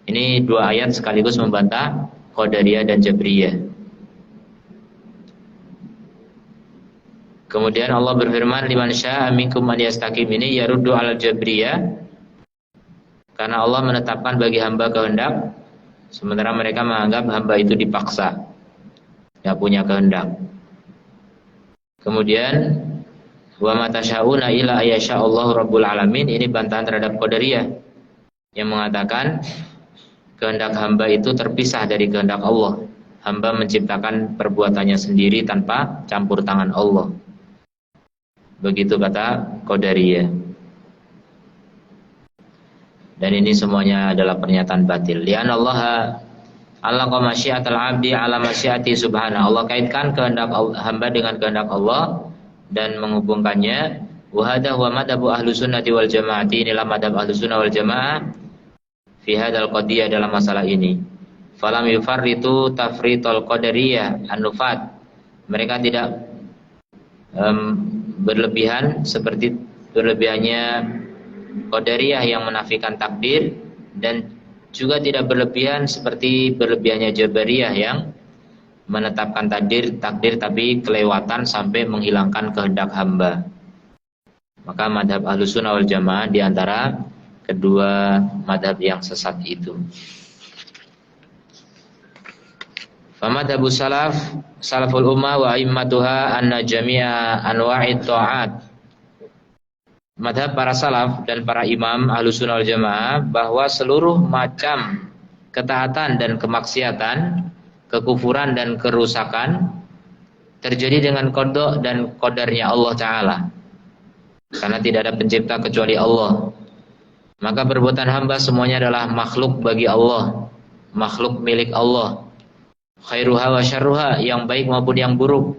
Ini dua ayat sekaligus membantah Qadariyah dan Jabriyah. Kemudian Allah berfirman, liman syaa minkum man yastaqim, ini yaruddu alal Jabriyah, karena Allah menetapkan bagi hamba kehendak, sementara mereka menganggap hamba itu dipaksa, tidak punya kehendak. Kemudian wa ma tasyauna illa ayyasha'allahu rabbul alamin, ini bantahan terhadap Qadariyah yang mengatakan kehendak hamba itu terpisah dari kehendak Allah. Hamba menciptakan perbuatannya sendiri tanpa campur tangan Allah. Begitu kata Qadariyah. Dan ini semuanya adalah pernyataan batil. Li'anna Allah alaqa masyiatal 'abdi ala masyiati subhanahu. Allah kaitkan kehendak hamba dengan kehendak Allah dan menghubungkannya. Wa hadha huwa madhabu Ahlussunnati wal Jamaati. Inilah madhab Ahlussunnah wal Jamaah fi hadzal qadiyah, dalam masalah ini. Falam yufarritu tafritul Qadariyah an-nufat. Mereka tidak berlebihan seperti berlebihannya Qadariyah yang menafikan takdir, dan juga tidak berlebihan seperti berlebihannya Jabariyah yang menetapkan takdir tapi kelewatan sampai menghilangkan kehendak hamba. Maka madhab Ahlussunnah wal Jamaah diantara kedua madhab yang sesat itu. Famadhabu salaful ummah wa immatuha anna jami'a anwa'it ta'at. Madhab para salaf dan para imam Ahlussunnah wal Jamaah bahwa seluruh macam ketaatan dan kemaksiatan, kekufuran dan kerusakan terjadi dengan qada dan qadarnya Allah Ta'ala. Karena tidak ada pencipta kecuali Allah. Maka perbuatan hamba semuanya adalah makhluk bagi Allah, makhluk milik Allah. Khairuha wa syarruha, yang baik maupun yang buruk,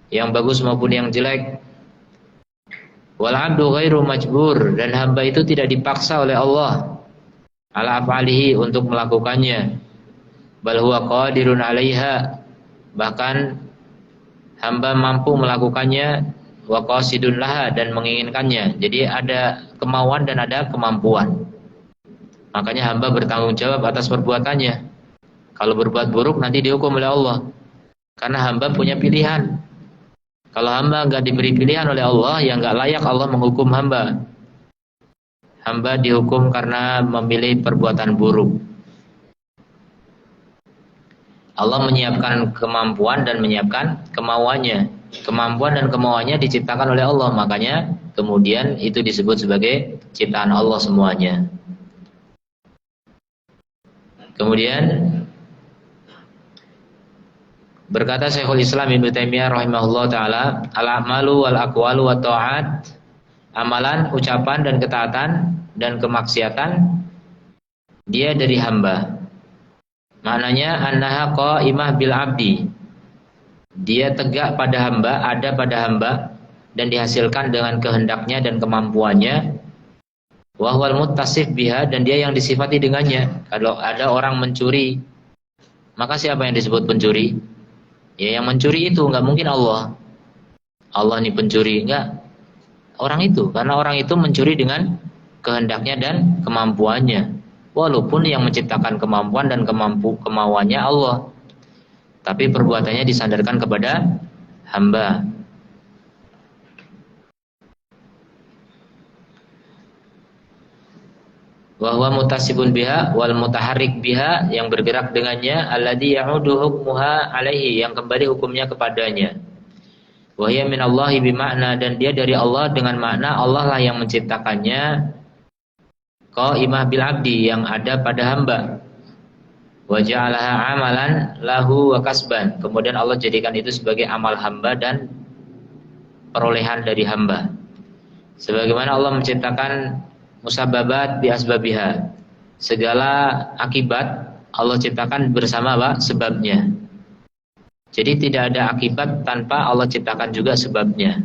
yang bagus maupun yang jelek. Wal abdu ghairu majbur, dan hamba itu tidak dipaksa oleh Allah ala af'alihi untuk melakukannya. Bal huwa qadirun 'alaiha, bahkan hamba mampu melakukannya, wa qasidun laha, dan menginginkannya. Jadi ada kemauan dan ada kemampuan. Makanya hamba bertanggung jawab atas perbuatannya. Kalau berbuat buruk nanti dihukum oleh Allah, karena hamba punya pilihan. Kalau hamba nggak diberi pilihan oleh Allah, ya nggak layak Allah menghukum hamba. Hamba dihukum karena memilih perbuatan buruk. Allah menyiapkan kemampuan dan menyiapkan kemauannya. Kemampuan dan kemauannya diciptakan oleh Allah, makanya kemudian itu disebut sebagai ciptaan Allah semuanya. Kemudian berkata Syekhul Islam Ibnu Taimiyah rahimahullah taala, al-a'malu wal aqwalu wat ta'at, amalan, ucapan dan ketaatan dan kemaksiatan dia dari hamba. Maknanya annaha qa'imah bil abdi. Dia tegak pada hamba, ada pada hamba, dan dihasilkan dengan kehendaknya dan kemampuannya. Wa huwal muttasif biha, dan dia yang disifati dengannya. Kalau ada orang mencuri, maka siapa yang disebut pencuri? Ya yang mencuri itu, nggak mungkin Allah. Allah ini pencuri, enggak. Orang itu, karena orang itu mencuri dengan kehendaknya dan kemampuannya. Walaupun yang menciptakan kemampuan dan kemauannya Allah, tapi perbuatannya disandarkan kepada hamba. Wa huwa mutasibun biha wal mutaharrik biha, yang bergerak dengannya, alladzi ya'udu hukmuha alaihi, yang kembali hukumnya kepadanya. Wa hiya minallahi bimakna, dan dia dari Allah dengan makna Allah lah yang menciptakannya. Qa'imah bil abdi, yang ada pada hamba. Wa ja'alaha amalan lahu wa kasban, kemudian Allah jadikan itu sebagai amal hamba dan perolehan dari hamba. Sebagaimana Allah menciptakan musabbabat bi asbabiha, segala akibat Allah ciptakan bersama sebabnya. Jadi tidak ada akibat tanpa Allah ciptakan juga sebabnya.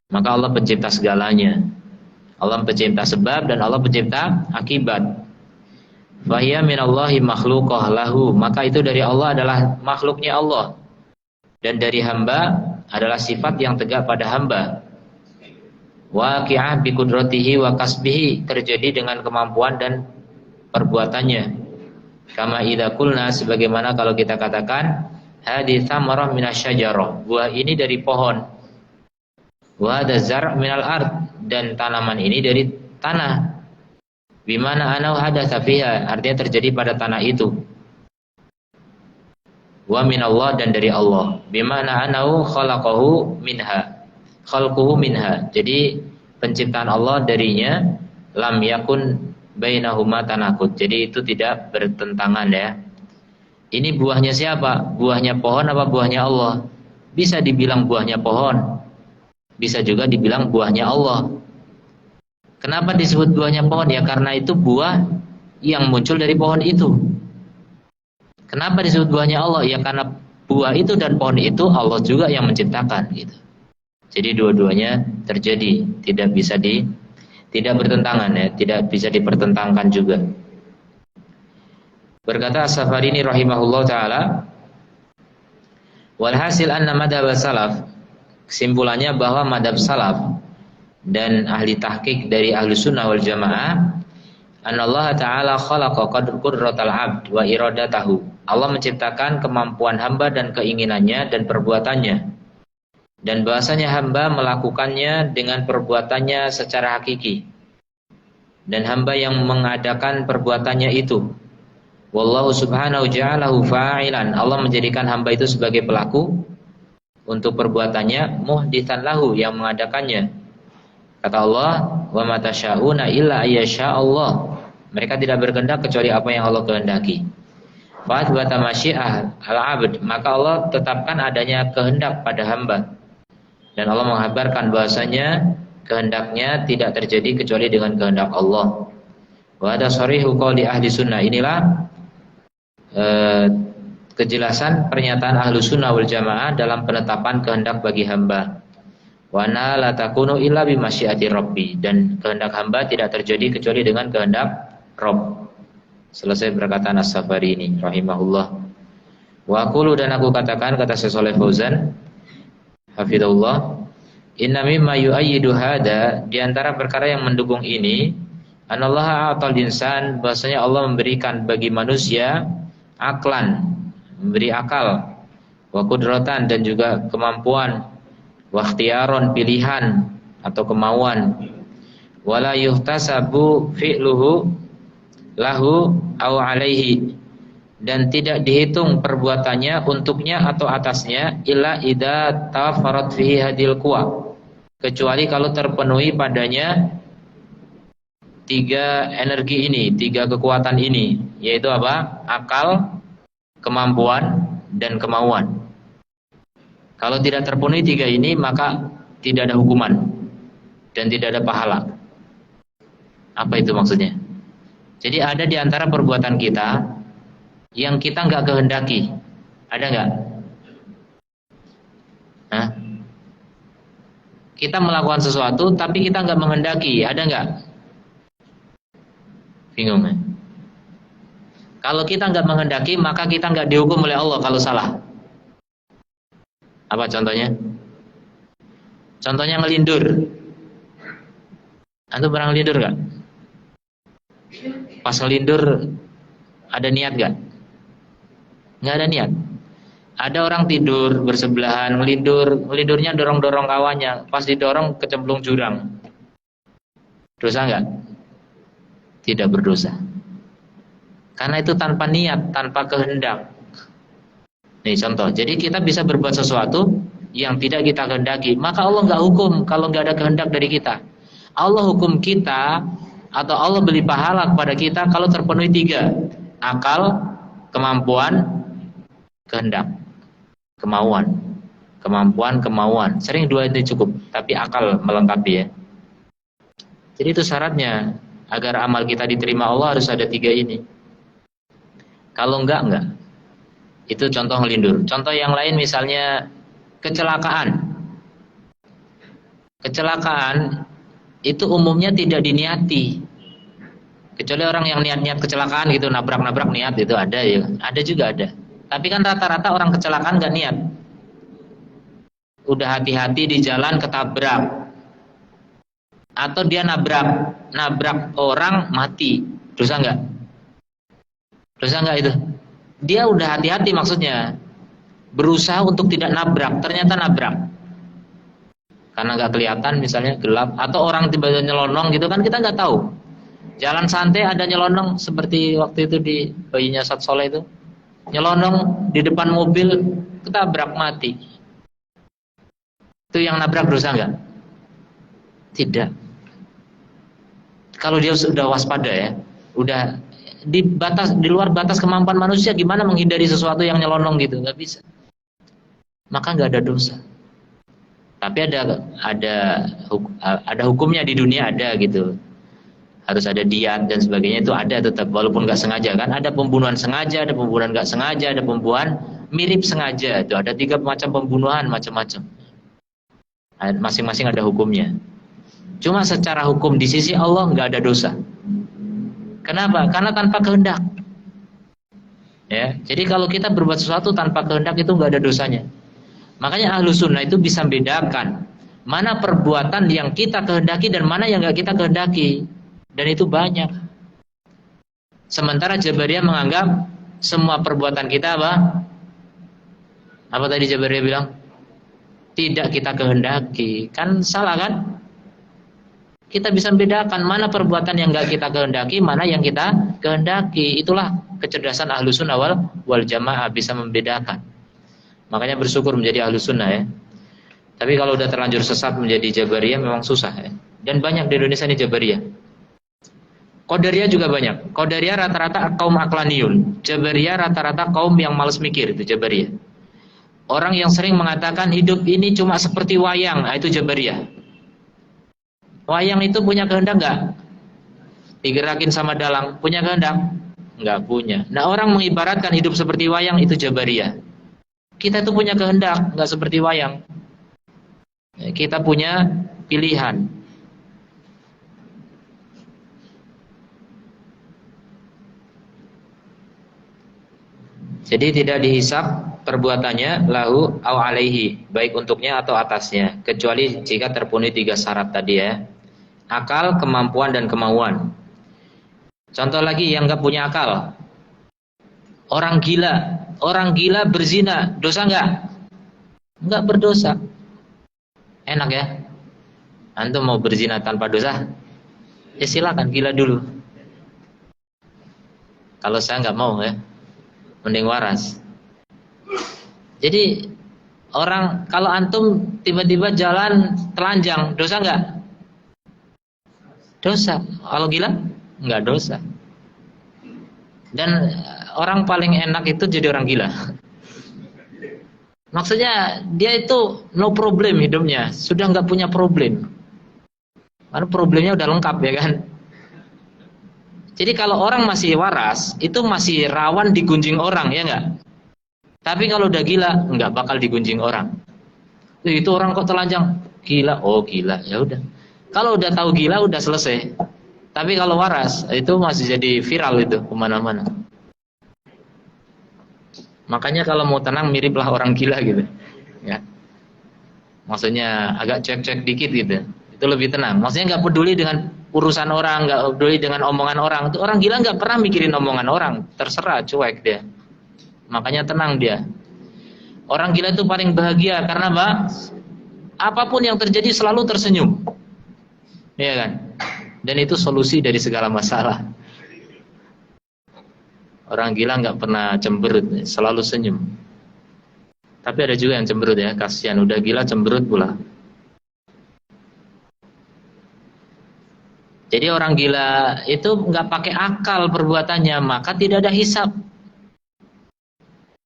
Maka Allah pencipta segalanya. Allah pencipta sebab dan Allah pencipta akibat. Fahiya minallahi makhluqah lahu, maka itu dari Allah adalah makhluknya Allah, dan dari hamba adalah sifat yang tegak pada hamba. Waqi'ah bi qudratihi wa kasbihi, terjadi dengan kemampuan dan perbuatannya. Kama idza qulna, sebagaimana kalau kita katakan hadhihi thamarah minasyajarah, buah ini dari pohon. Wa hadza zar' minal ard, dan tanaman ini dari tanah. Bimana anau hadatsa fiha, artinya terjadi pada tanah itu. Wa minallah, dan dari Allah. Bimana anau khalaqahu minha, khalquhu minha, jadi penciptaan Allah darinya. Lam yakun bainahuma tanakut, jadi itu tidak bertentangan ya. Ini buahnya siapa? Buahnya pohon apa buahnya Allah? Bisa dibilang buahnya pohon, bisa juga dibilang buahnya Allah. Kenapa disebut buahnya pohon? Ya karena itu buah yang muncul dari pohon itu. Kenapa disebut buahnya Allah? Ya karena buah itu dan pohon itu Allah juga yang menciptakan gitu. Jadi dua-duanya terjadi, tidak bertentangan ya, tidak bisa dipertentangkan juga. Berkata As-Safarini rahimahullah taala, walhasil anna madhab salaf, kesimpulannya bahwa madhab salaf dan ahli tahqiq dari ahli sunnah wal jamaah, anallaha ta'ala khalaqa qudratal abd wa iradatahu. Allah menciptakan kemampuan hamba dan keinginannya dan perbuatannya, dan bahasanya hamba melakukannya dengan perbuatannya secara hakiki, dan hamba yang mengadakan perbuatannya itu. Wallahu subhanahu ja'alahu fa'ilan. Allah menjadikan hamba itu sebagai pelaku untuk perbuatannya, muhditsan lahu, yang mengadakannya. Kata Allah, wa ma tasyauna illa ayyasha Allah. Mereka tidak berkehendak kecuali apa yang Allah kehendaki. Fa athbata masyi'ah al-'abd, maka Allah tetapkan adanya kehendak pada hamba. Dan Allah menghabarkan bahasanya kehendaknya tidak terjadi kecuali dengan kehendak Allah. Wa hadza sharihu qouli ahli sunnah. Inilah kejelasan pernyataan ahlu sunnah wal jamaah dalam penetapan kehendak bagi hamba. Wa na la takunu illa bi masyiati rabbi, dan kehendak hamba tidak terjadi kecuali dengan kehendak Rabb. Selesai perkataan As-Safari ini rahimahullah. Wa aqulu, dan aku katakan, kata Syekh Shalih Fauzan hafizahullah, inna mimma yu'ayyidu hada, di antara perkara yang mendukung ini, anallaha a'tal insan, bahasanya Allah memberikan bagi manusia aklan, memberi akal, wa qudratan, dan juga kemampuan, wa ikhtiyaron, pilihan atau kemauan, wala yuhtasabu fi'luhu lahu au alaihi, dan tidak dihitung perbuatannya untuknya atau atasnya, illa idza tafarat fihi hadil quwa, kecuali kalau terpenuhi padanya tiga energi ini, tiga kekuatan ini, yaitu apa? Akal, kemampuan, dan kemauan. Kalau tidak terpenuhi tiga ini, maka tidak ada hukuman dan tidak ada pahala. Apa itu maksudnya? Jadi ada di antara perbuatan kita yang kita nggak kehendaki. Ada nggak? Hah? Kita melakukan sesuatu tapi kita nggak menghendaki. Ada nggak? Bingung ya? Kalau kita nggak menghendaki, maka kita nggak dihukum oleh Allah kalau salah. Apa contohnya? Contohnya ngelindur. Antum pernah ngelindur nggak? Pas ngelindur ada niat nggak? Nggak ada niat. Ada orang tidur bersebelahan, ngelindurnya dorong-dorong kawannya, pas didorong kecemplung jurang. Dosa nggak? Tidak berdosa. Karena itu tanpa niat, tanpa kehendak. Nih contoh, jadi kita bisa berbuat sesuatu yang tidak kita kehendaki, maka Allah nggak hukum kalau nggak ada kehendak dari kita. Allah hukum kita, atau Allah beri pahala kepada kita kalau terpenuhi tiga: akal, kemampuan, kehendak. Kemampuan. Sering dua itu cukup, tapi akal melengkapi ya. Jadi itu syaratnya, agar amal kita diterima Allah harus ada tiga ini. Kalau enggak. Itu contoh ngelindur. Contoh yang lain misalnya kecelakaan. Kecelakaan itu umumnya tidak diniati. Kecuali orang yang niat-niat kecelakaan gitu, nabrak-nabrak niat, itu ada ya. Ada juga ada. Tapi kan rata-rata orang kecelakaan enggak niat. Udah hati-hati di jalan ketabrak. Atau dia nabrak orang mati. Dosa enggak? Dosa enggak itu? Dia udah hati-hati maksudnya, berusaha untuk tidak nabrak, ternyata nabrak. Karena nggak kelihatan misalnya gelap, atau orang tiba-tiba nyelonong gitu kan, kita nggak tahu. Jalan santai ada nyelonong, seperti waktu itu di bayinya Sat Soleh itu, nyelonong di depan mobil, ketabrak mati. Itu yang nabrak dosa nggak? Tidak. Kalau dia sudah waspada ya, udah di luar batas kemampuan manusia, gimana menghindari sesuatu yang nyelonong gitu, nggak bisa. Maka nggak ada dosa. Tapi ada hukumnya di dunia, ada gitu. Harus ada diat dan sebagainya, itu ada tetap, walaupun nggak sengaja kan. Ada pembunuhan sengaja, ada pembunuhan nggak sengaja, ada pembunuhan mirip sengaja. Itu ada 3 macam pembunuhan, macam-macam. Masing-masing ada hukumnya. Cuma secara hukum di sisi Allah nggak ada dosa. Kenapa? Karena tanpa kehendak. Ya, jadi kalau kita berbuat sesuatu tanpa kehendak itu nggak ada dosanya. Makanya ahlu sunnah itu bisa bedakan Mana perbuatan yang kita kehendaki dan mana yang nggak kita kehendaki. Dan itu banyak. Sementara Jabariyah menganggap semua perbuatan kita apa? Apa tadi Jabariyah bilang? Tidak kita kehendaki. Kan salah kan? Kita bisa membedakan mana perbuatan yang nggak kita kehendaki, mana yang kita kehendaki. Itulah kecerdasan Ahlus Sunnah wal Jamaah, bisa membedakan. Makanya bersyukur menjadi Ahlus Sunnah ya. Tapi kalau udah terlanjur sesat menjadi Jabariyah memang susah ya. Dan banyak di Indonesia ini Jabariyah. Qadariyah juga banyak. Qadariyah rata-rata kaum aqlaniyun. Jabariyah rata-rata kaum yang malas mikir, itu Jabariyah. Orang yang sering mengatakan hidup ini cuma seperti wayang, itu Jabariyah. Wayang itu punya kehendak enggak? Digerakin sama dalang, punya kehendak? Enggak punya. Nah, orang mengibaratkan hidup seperti wayang, itu Jabariyah. Kita itu punya kehendak, enggak seperti wayang. Kita punya pilihan. Jadi tidak dihisap perbuatannya lahu au alaihi, baik untuknya atau atasnya, kecuali jika terpenuhi 3 syarat tadi ya. Akal, kemampuan, dan kemauan. Contoh lagi yang enggak punya akal. Orang gila berzina, dosa enggak? Enggak berdosa. Enak ya? Antum mau berzina tanpa dosa? Ya silakan, gila dulu. Kalau saya enggak mau ya, mending waras. Jadi orang, kalau antum tiba-tiba jalan telanjang, dosa enggak? Dosa. Kalau gila? Enggak dosa. Dan orang paling enak itu jadi orang gila. Maksudnya dia itu no problem hidupnya, sudah nggak punya problem. Karena problemnya udah lengkap ya kan. Jadi kalau orang masih waras, itu masih rawan digunjing orang ya nggak. Tapi kalau udah gila, nggak bakal digunjing orang. Itu orang kok telanjang, gila, oh gila, ya udah. Kalau udah tahu gila udah selesai. Tapi kalau waras, itu masih jadi viral itu kemana-mana. Makanya kalau mau tenang miriplah orang gila gitu, ya. Maksudnya agak cuek-cuek dikit gitu, itu lebih tenang. Maksudnya nggak peduli dengan urusan orang, nggak peduli dengan omongan orang. Itu orang gila nggak pernah mikirin omongan orang, terserah, cuek dia. Makanya tenang dia. Orang gila itu paling bahagia karena apa? Apapun yang terjadi selalu tersenyum, ya kan? Dan itu solusi dari segala masalah. Orang gila nggak pernah cemberut, selalu senyum. Tapi ada juga yang cemberut ya, kasihan udah gila cemberut pula. Jadi orang gila itu nggak pakai akal perbuatannya, maka tidak ada hisab.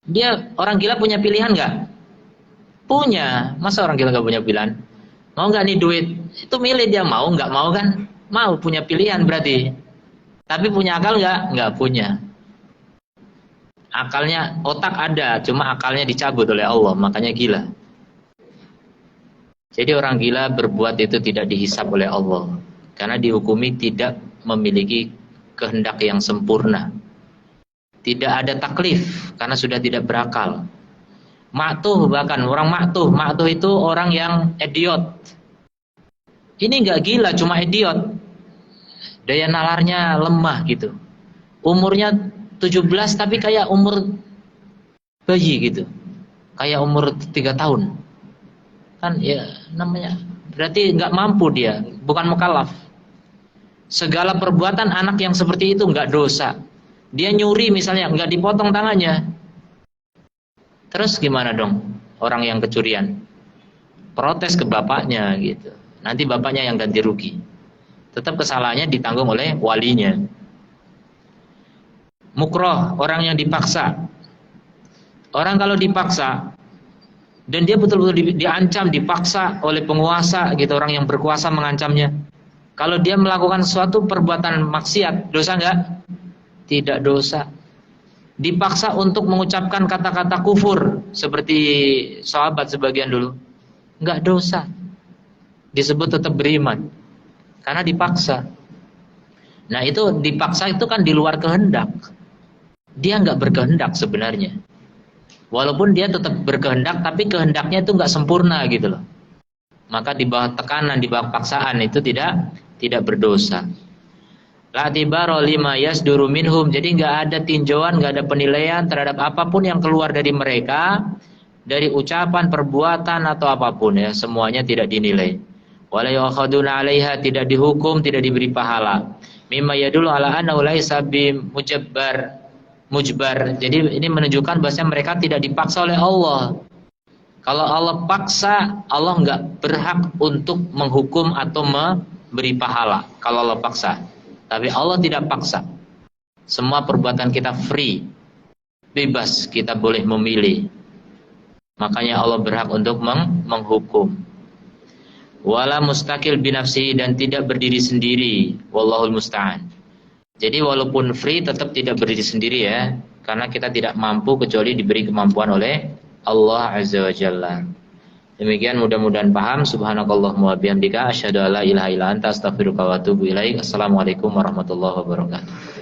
Dia orang gila punya pilihan nggak? Punya. Masa orang gila nggak punya pilihan? Mau nggak nih duit? Itu milih dia, mau nggak mau kan? Mau, punya pilihan berarti. Tapi punya akal nggak? Nggak punya. Akalnya, otak ada, cuma akalnya dicabut oleh Allah, makanya gila. Jadi orang gila berbuat itu tidak dihisap oleh Allah, karena dihukumi tidak memiliki kehendak yang sempurna. Tidak ada taklif, karena sudah tidak berakal. Maktuh, bahkan orang maktuh itu orang yang idiot. Ini nggak gila, cuma idiot. Daya nalarnya lemah gitu. Umurnya 17 tapi kayak umur bayi gitu, kayak umur 3 tahun kan ya namanya, berarti nggak mampu dia, bukan mukallaf. Segala perbuatan anak yang seperti itu nggak dosa. Dia nyuri misalnya, nggak dipotong tangannya, terus gimana dong orang yang kecurian? Protes ke bapaknya gitu, nanti bapaknya yang ganti rugi, tetap kesalahannya ditanggung oleh walinya. Mukroh, orang yang dipaksa. Orang kalau dipaksa dan dia betul-betul diancam, dipaksa oleh penguasa gitu, orang yang berkuasa mengancamnya. Kalau dia melakukan suatu perbuatan maksiat, dosa enggak? Tidak dosa. Dipaksa untuk mengucapkan kata-kata kufur seperti sahabat sebagian dulu, enggak dosa. Disebut tetap beriman karena dipaksa. Nah, itu dipaksa itu kan di luar kehendak. Dia nggak berkehendak sebenarnya. Walaupun dia tetap berkehendak, tapi kehendaknya itu nggak sempurna gitu loh. maka di bawah tekanan, di bawah paksaan itu tidak berdosa. La tibaro lima yasduru minhum, jadi nggak ada tinjauan, nggak ada penilaian terhadap apapun yang keluar dari mereka, dari ucapan, perbuatan atau apapun ya, semuanya tidak dinilai. Wala yu'khaduna 'alaiha, tidak dihukum, tidak diberi pahala. Mimma yadullu ala annahu laisa mujbar. Jadi ini menunjukkan bahwasanya mereka tidak dipaksa oleh Allah. Kalau Allah paksa, Allah nggak berhak untuk menghukum atau memberi pahala kalau Allah paksa. Tapi Allah tidak paksa. Semua perbuatan kita free, bebas, kita boleh memilih. Makanya Allah berhak untuk menghukum. Wala mustaqil binafsi, dan tidak berdiri sendiri. Wallahul musta'an. Jadi walaupun free tetap tidak berdiri sendiri ya, karena kita tidak mampu kecuali diberi kemampuan oleh Allah Azza wa Jalla. Demikian, mudah-mudahan paham. Subhanakallahumma wa bihamdika asyhadu an la ilaha illa anta astaghfiruka wa atubu ilaik. Assalamualaikum warahmatullahi wabarakatuh.